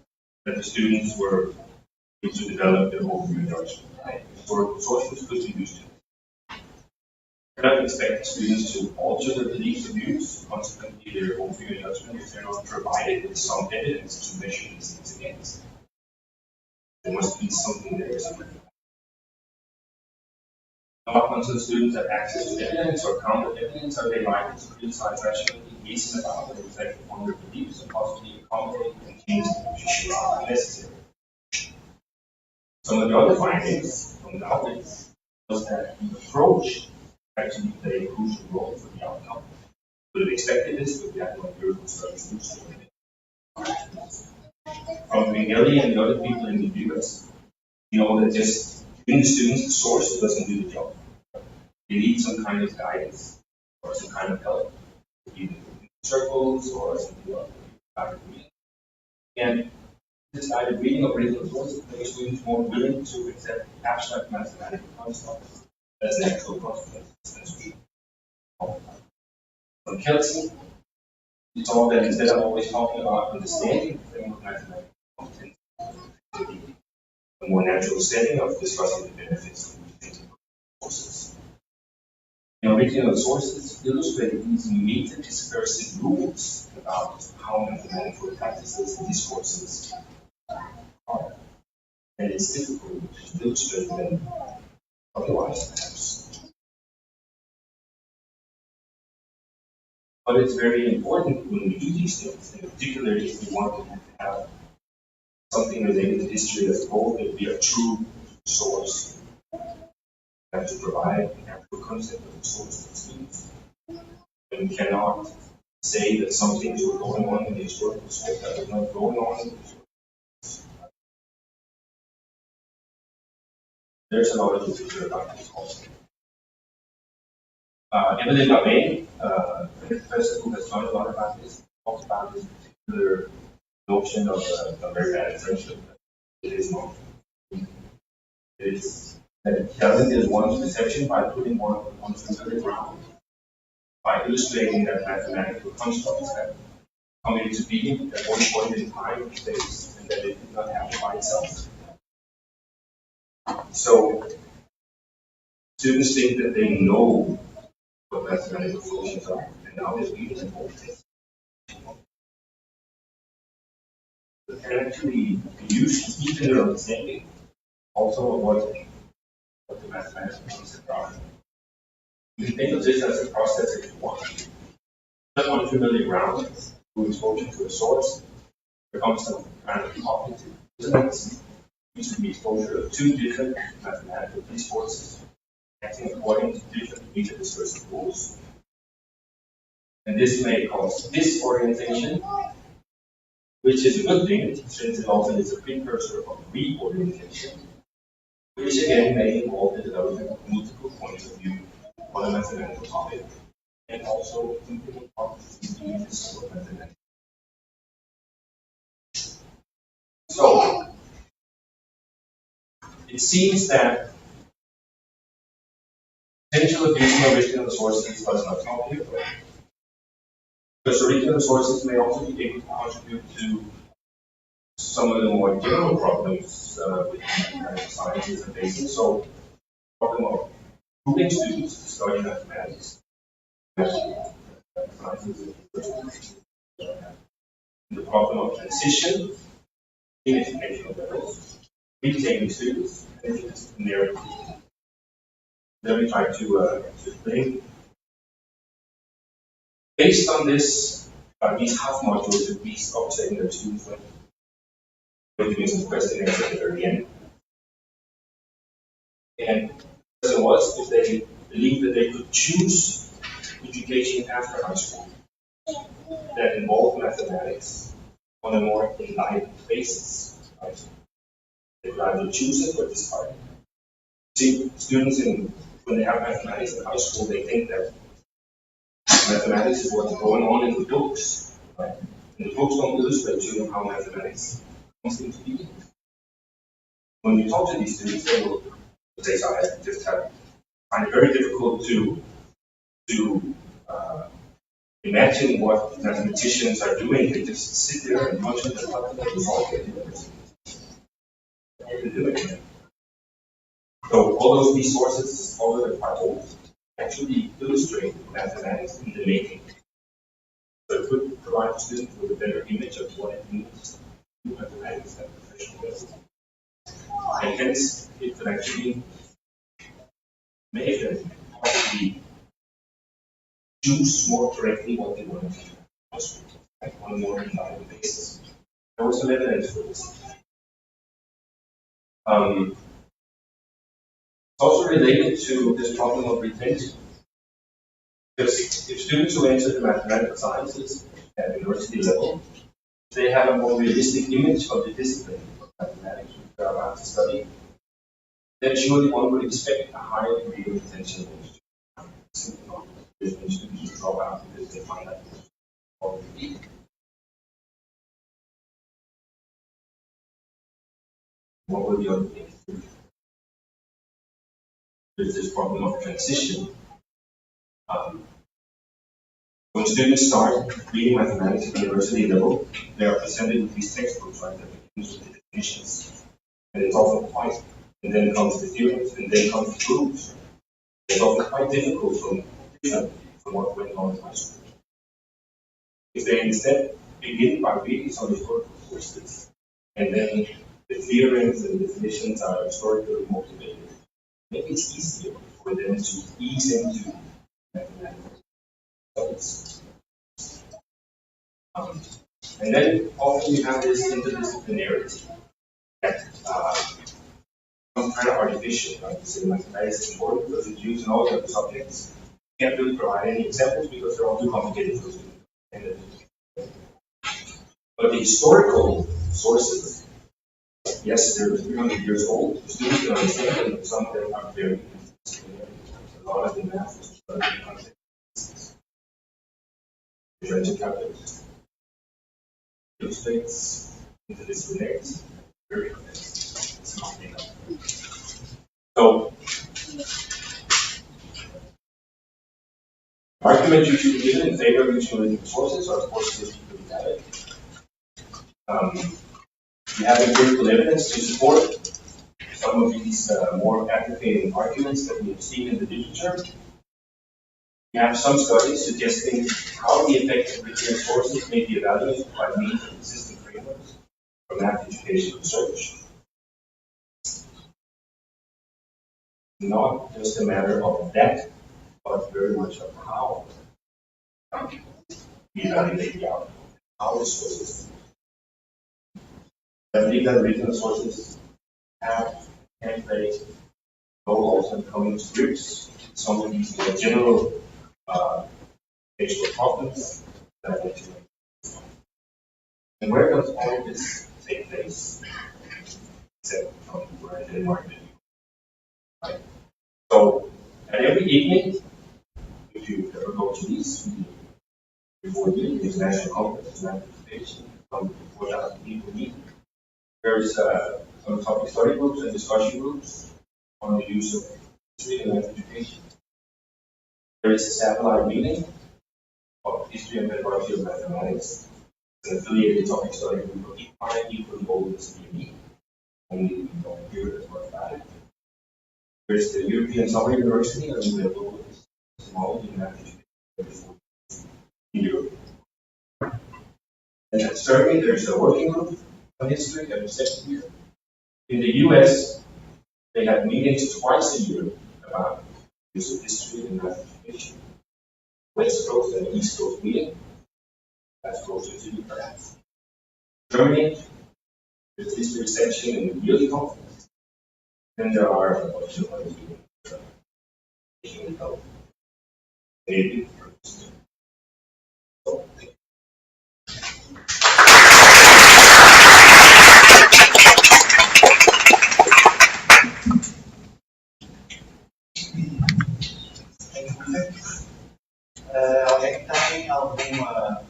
S2: that the students were able to develop their own view judgment? Historical sources could be used to. We cannot expect students to alter their beliefs and views, consequently their own view judgment, if they're not provided with some evidence to measure these things against. There must be something there somewhere. Not until students have access to evidence or counter evidence are they likely to criticize rationally, reason about, and reflect upon their beliefs, and possibly accommodate and change the position if necessary. Some of the other findings from the outlets was that the approach actually played a crucial role for the outcome. We would have expected this with the actual empirical studies. From Mengele and the other people in the US, you know that just giving the students the source doesn't do the job. They need some kind of guidance or some kind of help, either circles or something like guided reading. And this guided reading of original sources makes students more willing to accept abstract mathematical concepts as natural consequences. From Kelsen, we saw that instead of always talking about understanding the framework of mathematical competence, to be a more natural setting of discussing the benefits of using sources. The original sources illustrate these meta-discursive rules about how mathematical practices and discourses are. And it's difficult to illustrate them otherwise, perhaps. But it's very important when we do these things, in particular if we want to have something related to history as a whole, that we are true source. We have to provide an actual concept of the source to students. And we cannot say that some things were going on in the historical space that was not going on in the historical space. There's a lot of literature about this also. Evelyn Lavey, a professor who has done a lot about this, talks about this particular notion of a very bad friendship. It is not. It is that it challenges one's perception by putting one on familiar ground, by illustrating that mathematical constructs have come into being at one point in time and space, and that it did not happen by itself. So, students think that they know what mathematical functions are, and now they're reading them all. But can actually use even their understanding also of what the mathematical concepts are. You can think of this as a process if you want. Just unfamiliar ground, through exposure to a source, there comes some kind of cognitive dissonance. Used to be exposure of two different mathematical discourses, acting according to different meta-discursive rules. And this may cause disorientation, which is a good thing, since it also is a precursor of reorientation, which again may involve the development of multiple points of view on a mathematical topic, and also implement processes in this sort of mathematics. So, it seems that potential abuse of original sources does not stop here, because original sources may also be able to contribute to some of the more general problems with sciences and basic. So, the problem of proving students to study mathematics, sciences, and the problem of transition in educational levels, retaining students, and interdisciplinarity. Let me try to explain. Based on this, these half modules that we stop saying their students when we're doing some questionnaires at the very end. And the question was if they believed that they could choose education after high school that involved mathematics on a more enlightened basis. Right? They could either choose it or discard it. See, students when they have mathematics in high school, they think that mathematics is what's going on in the books. Right? And the books don't illustrate to them how mathematics comes into being. When you talk to these students, they will say, I just find it very difficult to imagine what mathematicians are doing. They just sit there and watch them resolve it. So all those resources, all of the parts, actually illustrate mathematics in the making. So it could provide students with a better image of what it means to do mathematics at professional level. And hence, it could actually make them possibly choose more correctly what they want to do on a more reliable basis. There was some evidence for this. It's also related to this problem of retention. Because if students who enter the mathematical sciences at university level, they have a more realistic image of the discipline of mathematics which they are about to study, then surely one would expect a higher degree of attention than simply not. There's going to be drop out because they find that already. What were the other things? There's this problem of transition. When students start reading mathematics at university level, they are presented with these textbooks, right, that begins with the definitions. And it's often quite, and then comes the theorems, and then comes the proofs. It's often quite difficult from what went on in high school. If they instead begin by reading some historical sources, and then the theorems and definitions are historically motivated, maybe it's easier for them to ease into mathematics studies. And then often you have this interdisciplinarity that becomes kind of artificial, right? So mathematics is important because it's used in all the other subjects. You can't really provide any examples because they're all too complicated for students. But the historical sources, yes, they're 300 years old. The students can understand them, but some of them are very interdisciplinary. A lot of the math is studied in context. Differential calculus illustrates interdisciplinarity. Very complex. It's not enough. So, arguments usually given in favor of using sources are, of course, just really valid. We have empirical evidence to support some of these more advocating arguments that we have seen in the literature. We have some studies suggesting how the effect of written sources may be evaluated by means of existing frameworks for math education research. Not just a matter of that, but very much of how we evaluate the outcome, how the sources. I believe that written sources can play roles in coming to grips some of these general spatial problems that I mentioned. And where does all of this take place? Except from where Denmark did. Right. So, at every evening, if you ever go to these, before the International Conference, math education, from 4,000 people meet, there's some topic study groups and discussion groups on the use of history and math education. There is a satellite meeting of history and pedagogy of mathematics. It's an affiliated topic study group of equally old as CME. Only we don't hear it as much about it. There's the European Summer University, and we have small in math education in Europe. And certainly there's a working group on history every second year. In the US, they have meetings twice a year about the use of history and math education. West Coast and East Coast meeting. That's closer to you, perhaps. Germany, there's a history section in the yearly conference. Then there are a bunch of other meetings. Maybe. So,
S4: alguém que tem alguma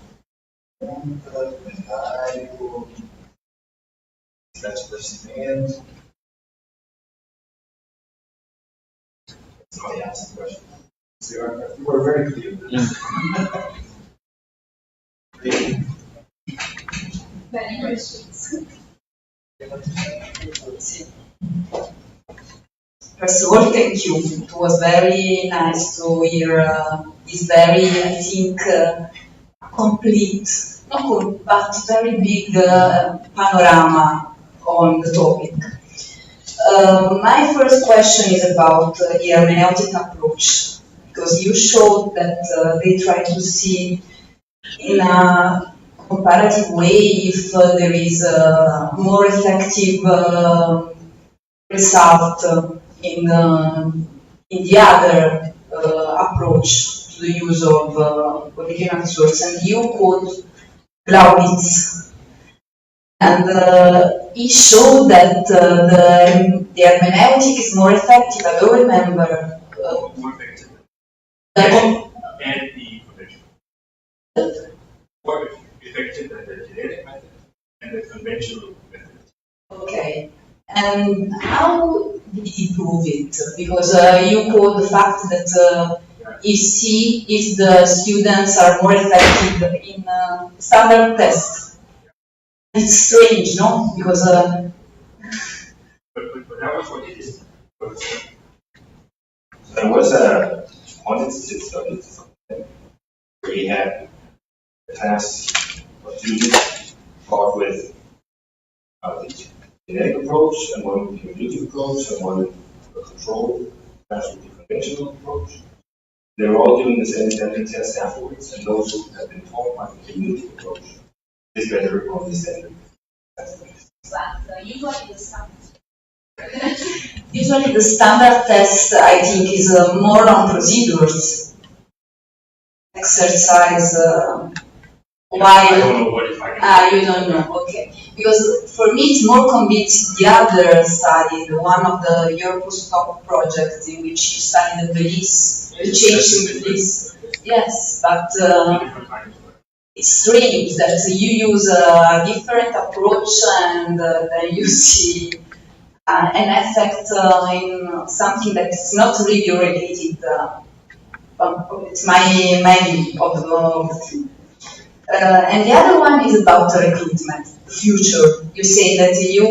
S4: pergunta, comentário, necessidade de esclarecimento? Oh, yeah, that's a question. So you were very clear.
S1: Many questions.
S5: First of all, thank you. It was very nice to hear this very, I think, complete, not good, but very big panorama on the topic. My first question is about the hermeneutic approach, because you showed that they try to see in a comparative way if there is a more effective result in the other approach to the use of original source. And you quote Glaubitz. And he showed that the hermeneutic is more effective. I don't remember.
S6: More effective.
S5: The
S6: And the conventional. More effective than the genetic method and the conventional method.
S5: Okay. And how did he prove it? Because you quote the fact that if the students are more effective in standard tests. It's strange, no? Because
S6: but that was what it is.
S2: There was a quantitative study where he had a class of students taught with the genetic approach, and one with the cumulative approach, and one with the control class with the conventional approach. They were all doing the same standard test afterwards, and those who had been taught by the cumulative approach did better on the standard test.
S5: Usually the standard test, I think, is more on procedures, exercise.
S6: I don't know what if I can.
S5: You don't know, okay. Because for me it's more convincing the other study, the one of your postdoc project in which you study the beliefs, the change in beliefs. Yes, but it's strange that you use a different approach and then you see an effect in something that is not really related. It's my view of the thing. And the other one is about recruitment, the future. You say that you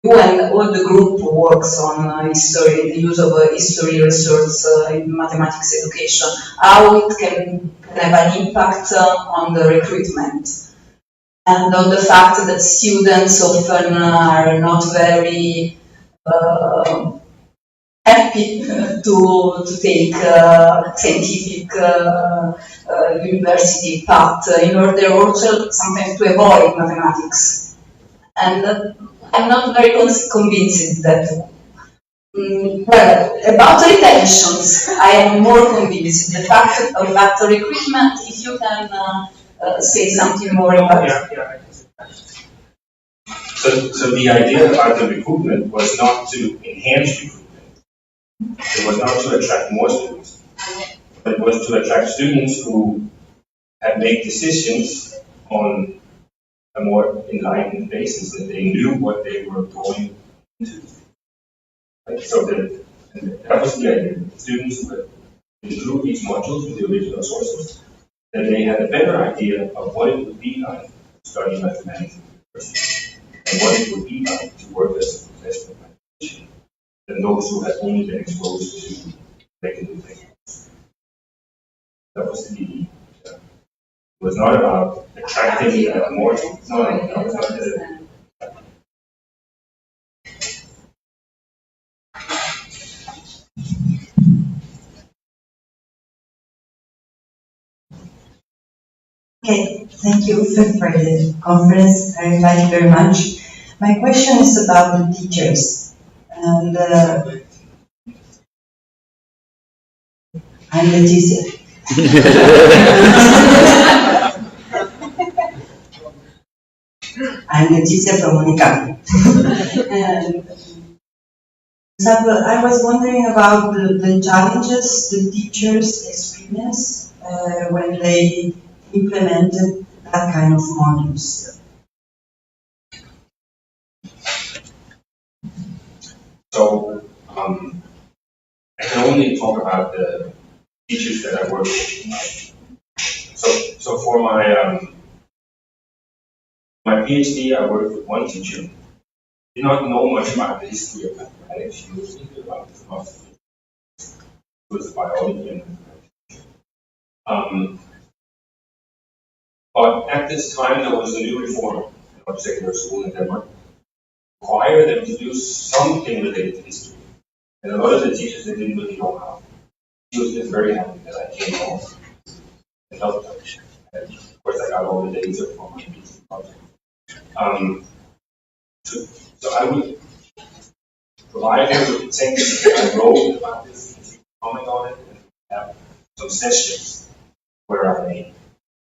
S5: and all the group works on history, the use of history research in mathematics education, how it can have an impact on the recruitment. And on the fact that students often are not very happy to take scientific university path in order also sometimes to avoid mathematics. And I'm not very convinced that. Well, about retentions, I am more convinced. The fact about recruitment, if you can say something more about it.
S2: So the idea about the recruitment was not to enhance recruitment. It was not to attract more students. It was to attract students who had made decisions on a more enlightened basis, that they knew what they were going into. Right? So that was the idea. Students who had been through these modules with the original sources, that they had a better idea of what it would be like to study mathematics at university, and what it would be like to work as a professional mathematician, than those who had only been exposed to regular things. That was the idea. It was not about attracting more. No, it's not the.
S7: Okay, thank you for the conference. I like it very much. My question is about the teachers. And I'm Leticia. I'm Leticia from Unicamp. And I was wondering about the challenges the teachers experience when they implemented that kind of modules.
S2: So I can only talk about the teachers that I work with. So for my PhD, I worked with one teacher. Did not know much about the history of mathematics. She was thinking about the philosophy. It was biology and mathematics. But at this time, there was a new reform in our secondary school in Denmark, required them to do something related to history. And a lot of the teachers, they didn't really know how. She was just very happy that I came home and helped her. And of course, I got all the data from my PhD project. So I would provide her with the text that I wrote about this, and she would comment on it, and have some sessions where I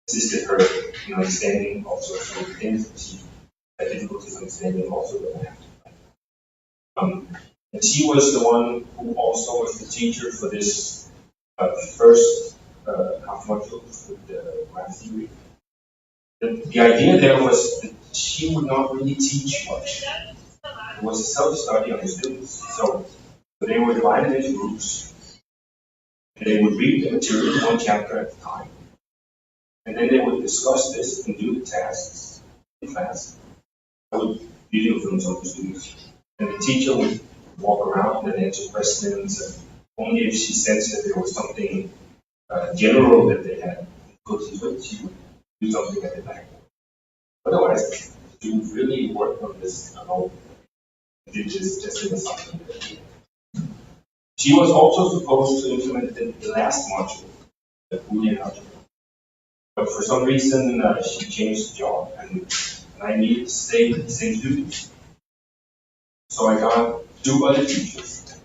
S2: assisted her in understanding also some things that she had difficulties understanding also that I have to. And she was the one who also was the teacher for this first half module with the math theory. The idea there was that she would not really teach much. It was a self-study on the students. So they were divided into groups. And they would read the material one chapter at a time. And then they would discuss this and do the tasks in class. I would video films of the students. And the teacher would walk around and answer questions. And only if she sensed that there was something general that they had difficulties with, she would do something at the back. Otherwise, she would really work on this alone. Did this just in something. She was also supposed to implement the last module, the Boolean algebra. But for some reason, she changed the job, and I needed to stay with the same students. So I got two other teachers.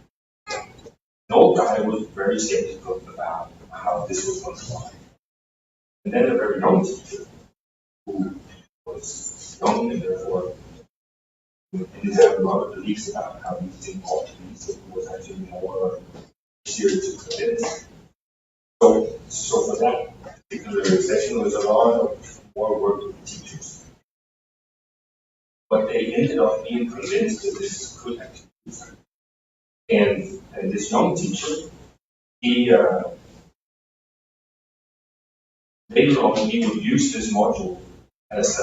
S2: The old guy was very skeptical about how this was going to fly. And then a very young teacher who was young and therefore didn't have a lot of beliefs about how these things ought to be, so he was actually more serious to convince. So for that particular session, there was a lot of more work with the teachers. But they ended up being convinced that this could actually be done. And this young teacher, he later on he would use this module as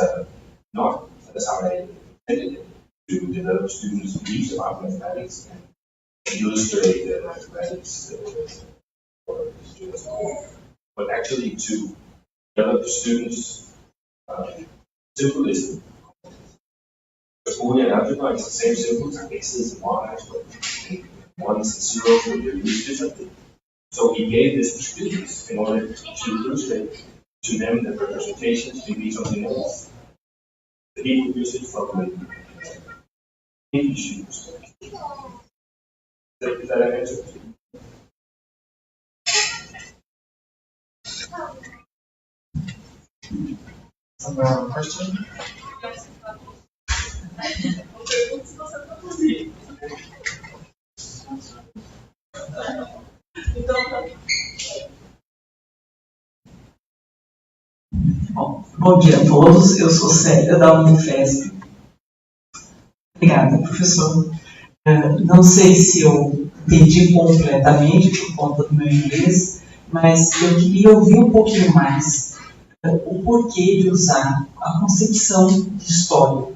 S2: not as how I intended it, to develop students' beliefs about mathematics and illustrate the mathematics for students, but actually to develop students' symbolism. The Boolean algebra is the same symbols, x's and y's, but ones and zeros will be used differently. So he gave this to students in order to illustrate to them that representations can be something else. That he would use it from an English perspective. Is that an answer?
S4: Some more question?
S8: Bom dia a todos, eu sou Célia da Unifesp. Obrigada, professor. Não sei se eu entendi completamente por conta do meu inglês, mas eu queria ouvir um pouquinho mais o porquê de usar a concepção de história.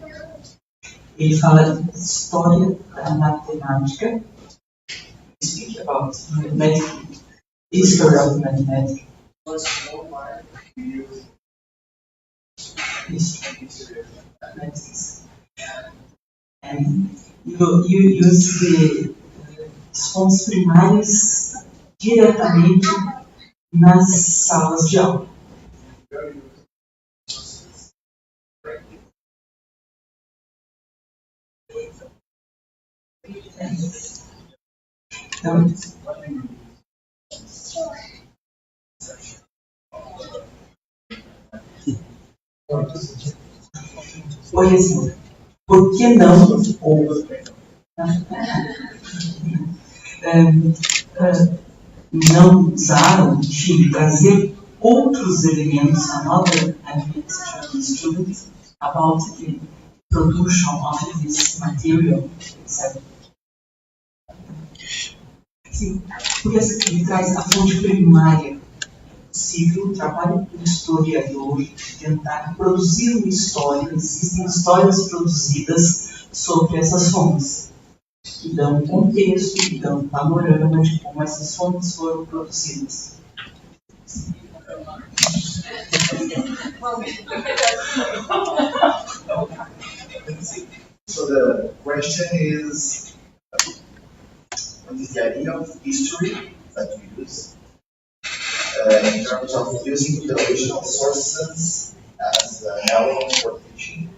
S8: Ele fala de história da matemática, speak about mathematics, history of mathematics. History of mathematics. And you use as fontes primárias diretamente nas salas de aula. Então, por exemplo, por que não não usar, enfim, trazer outros elementos, another elements to the student about the production of this material, etc. Sim, porque ele traz a fonte primária possível, o trabalho do historiador, de tentar produzir uma história. Existem histórias produzidas sobre essas fontes, que dão um contexto, que dão um panorama de como essas fontes foram produzidas.
S4: So the question is, what is the idea of history that you use in terms of using the original sources as an element for teaching,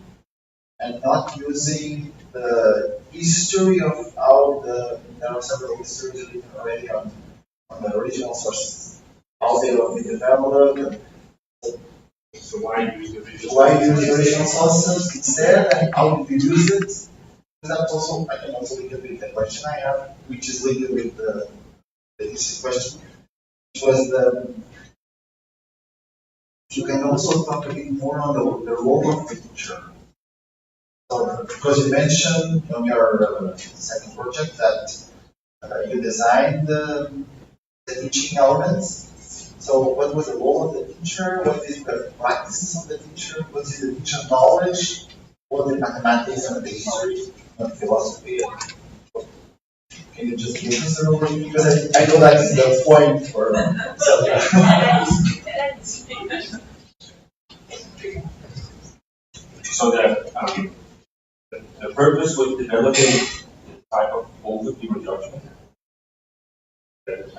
S4: and not using the history of how there are several histories written already on the original sources, how they will be developed.
S6: So why use the original?
S4: Why use the original sources instead, and how do you use it? That's also, I can also link it with the question I have, which is linked with the thesis question, which was the, you can also talk a bit more on the role of the teacher. So, because you mentioned on your second project that you designed the teaching elements. So what was the role of the teacher? What is the practices of the teacher? What is the teacher knowledge? What is mathematics and the history and philosophy? Can you just give us an overview? Because I know that is the point for
S2: So the purpose with developing this type of overview judgment that I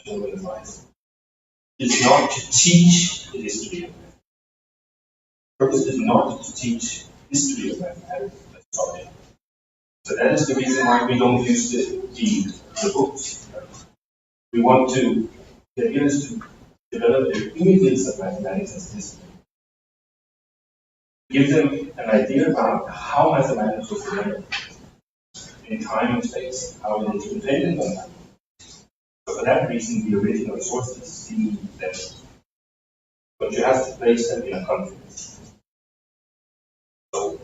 S2: shown in the slides is not to teach the history of mathematics. The purpose is not to teach history of mathematics as a subject. So that is the reason why we don't use the books. We want to, the idea is to develop the images of mathematics as history. Give them an idea about how mathematics was developed in time and space, how it is dependent on that. So for that reason, the original sources seem them. But you have to place them in a context. So,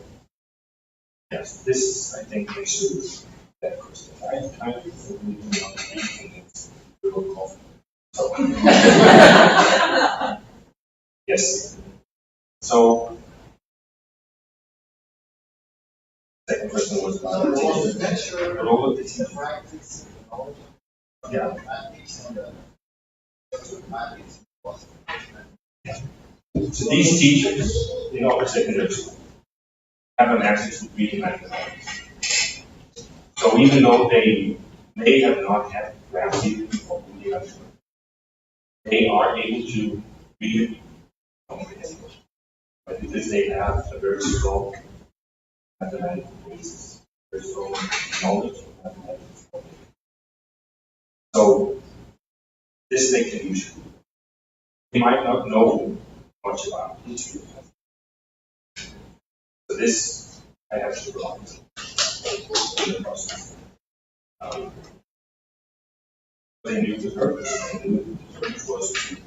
S2: yes, this, I think, answers that question. I think we do not think it's real coffee. So, yes. So, second question was about the role of the teacher. Yeah. So these teachers in upper secondary school have an access to reading mathematics. So even though they may have not had graph theory or boolean, they are able to read it comprehend it. But because they have a very strong mathematical basis, very strong knowledge of mathematics. So this they can use. They might not know much about history. So this I have to brought in the process. They knew the purpose. The purpose was to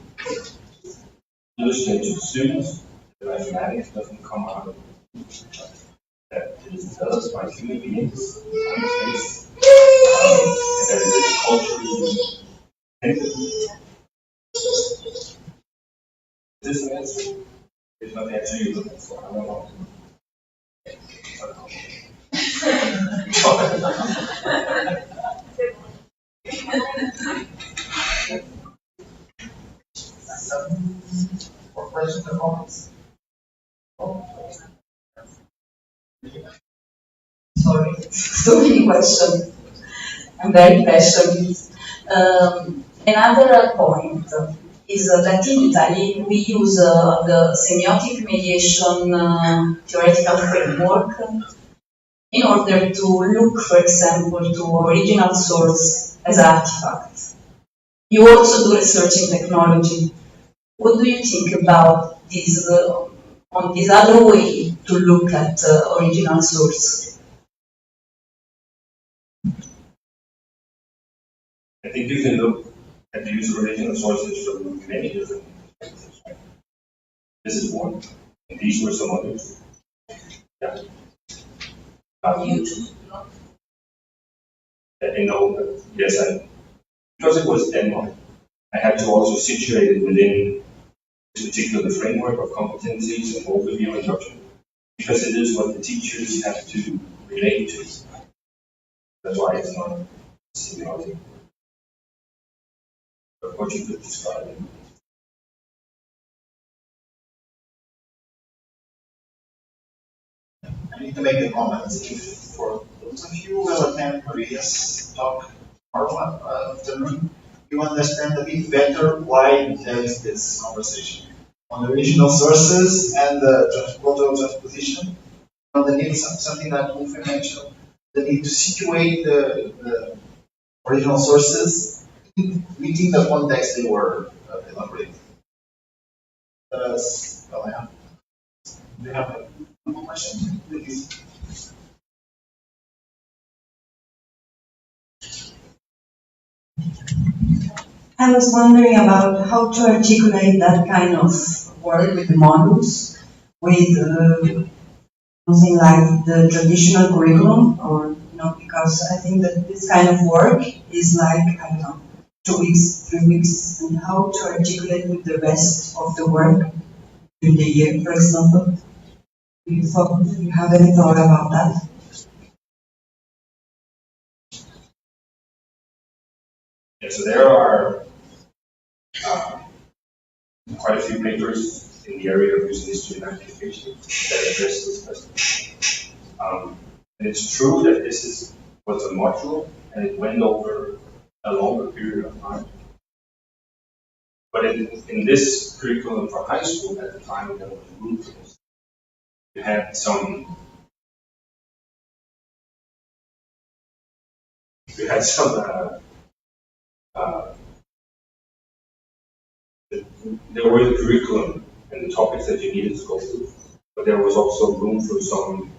S2: illustrate to the students that mathematics doesn't come out of that it is developed by human beings on space, and that it is culturally connected. Is this an answer? It's not the answer you're looking for. I don't know.
S4: some more questions or comments.
S5: Sorry, so many questions. I'm very passionate. Another point is that in Italy we use the semiotic mediation theoretical framework in order to look, for example, to original source as artifacts. You also do research in technology. What do you think about this, on this other way to look at original source?
S2: I think you can look at the use of original sources from many different perspectives. Right? This is one, and these were some others. Yeah. I know that, yes, because it was Denmark, I had to also situate it within this particular framework of competencies and overview and judgment, because it is what the teachers have to relate to. That's why it's not semiotic. But what you could describe it.
S4: I need to make a comment. If for those of you who will attend Maria's talk tomorrow afternoon, you understand a bit better why there is this conversation on the original sources and the cultural transposition. On the need, something that Uffe mentioned, the need to situate the original sources within the context they were elaborated. Well, I have. Do you have one more question, please?
S7: I was wondering about how to articulate that kind of work with the modules, with something like the traditional curriculum, or because I think that this kind of work is like, I don't know, 2 weeks, 3 weeks, and how to articulate with the rest of the work in the year, for example. Do you have any thought about that?
S2: Yeah, so there are quite a few papers in the area of using history and application that address this question. And it's true that this was a module and it went over a longer period of time. But in this curriculum for high school at the time that was moved, you had some there were the curriculum and the topics that you needed to go through, but there was also room for some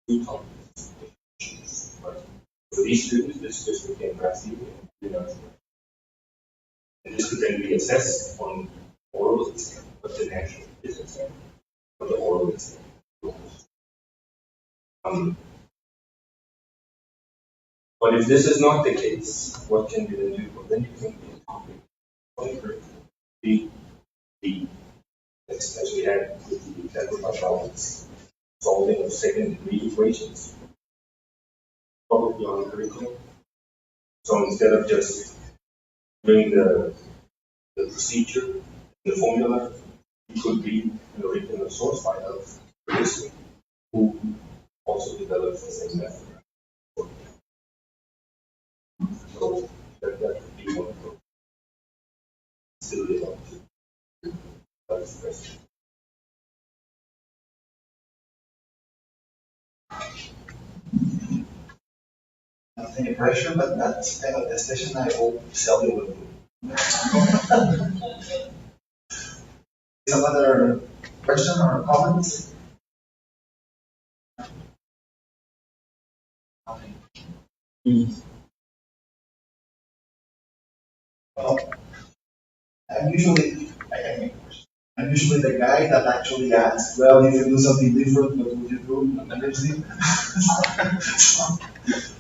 S2: new topics. But for these students, this just became passive, and this could then be assessed on oral exam, but the actual exam, or the oral exam. But if this is not the case, what can you then do? Well, then you can be a topic on the curriculum. As we had with the example of balance, solving of second-degree equations, probably on the curriculum. So instead of just doing the procedure, the formula, it could be an original source file of the person who also develops the same method. So that could be one of those. Still live up to that's the question.
S4: Not any pressure, but that kind of discussion I hope Sally will do. Some other question or comments? Well, I'm usually the guy that actually asks, well, if you do something different, what would you do? And everything.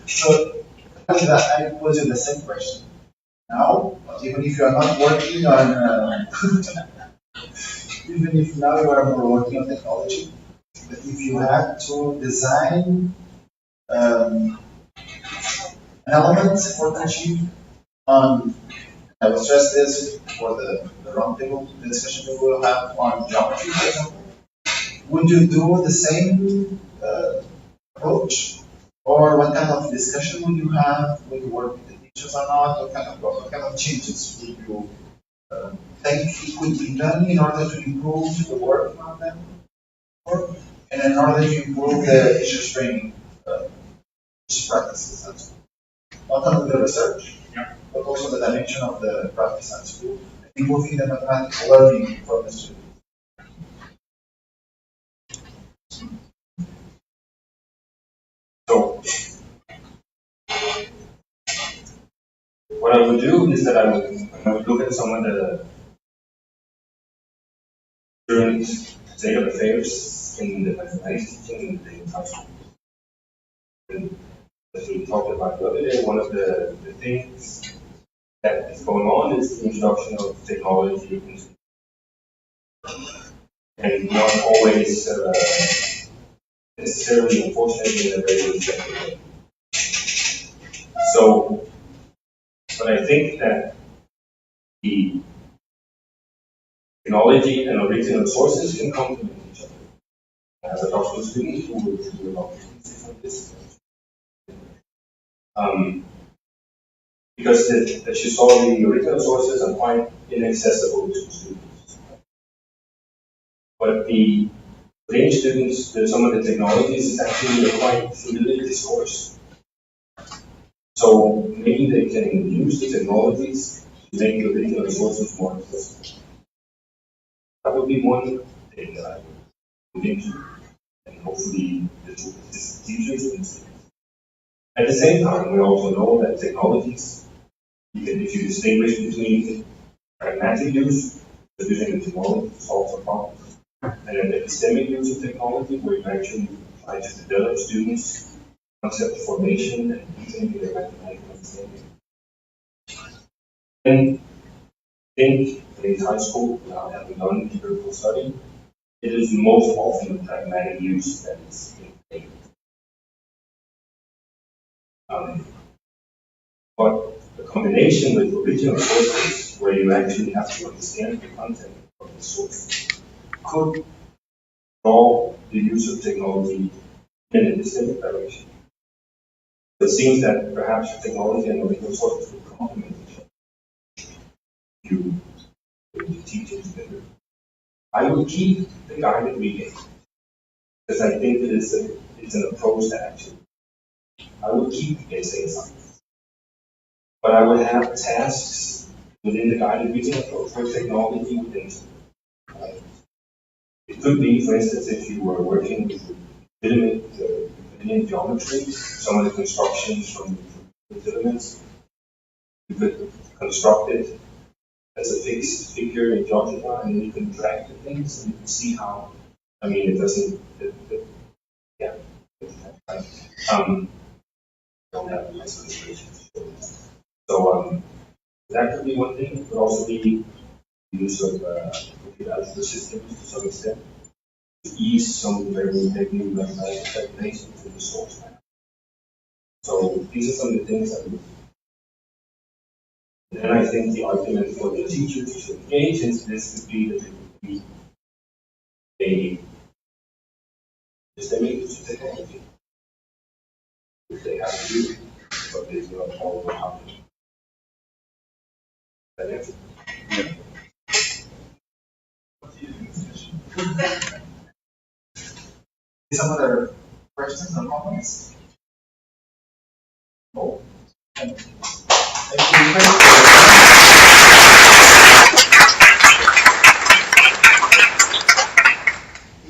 S4: So I pose you the same question. Now, even if you are not working on, even if now you are more working on technology, but if you had to design an element for teaching on, I will stress this for the roundtable discussion we will have on geometry, for example, would you do the same approach? Or what kind of discussion would you have? Would you work with the teachers or not? What kind of changes would you think it could be done in order to improve the work on them? And in order to improve the teachers' training practices? Not only the research, but also the dimension of the practice at school, improving the mathematical learning for the students.
S2: So, what I would do is that I would look at some of the current state of affairs in the mathematics teaching in the high school. And as we talked about the other day, one of the things that is going on is the introduction of technology, and not always necessarily, unfortunately, in a very effective way. So, but I think that the technology and original sources can complement each other. As a doctoral student who will do a lot of this. Because as you saw, the original sources are quite inaccessible to students. But the range students, some of the technologies is actually a quite familiar discourse. So maybe they can use the technologies to make the original sources more accessible. That would be one thing that I would look into, and hopefully this will assist teachers and students. At the same time, we also know that technologies, even if you distinguish between pragmatic use, the using the technology to solve some problems, and an epistemic use of technology, where you actually try to develop students' concept formation and deepening their mathematical understanding. And I think in high school, without having done empirical study, it is most often pragmatic use that is in favor. But the combination with original sources, where you actually have to understand the content of the source, could draw the use of technology in a distinct direction. It seems that perhaps technology and original sources would complement each other. You teach it together. I would keep the guided reading, because I think that it's an approach that actually I would keep the essay assignments. But I would have tasks within the guided reading approach where technology would enter. It could be, for instance, if you were working with filament geometry, some of the constructions from the filaments, you could construct it as a fixed figure in GeoGebra, and then you can drag the things and you can see how, I mean, it doesn't, yeah, don't have a nice illustration to show it. So that could be one thing. It could also be the use of computer algebra systems to some extent to ease some of the very heavy mathematical calculations in the source map. So these are some of the things that we. And then I think the argument for the teachers to engage in this could be that it would be a systemic use of technology, if they have to do it, but they do not all know how to. That answer?
S4: Yeah. Some other questions or comments? No. Thank you.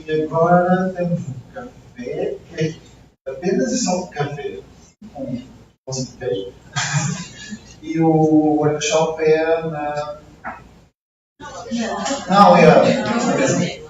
S4: E agora temos um café, que é apenas só um café, com pãozinho de queijo. E o workshop é na. Não, é.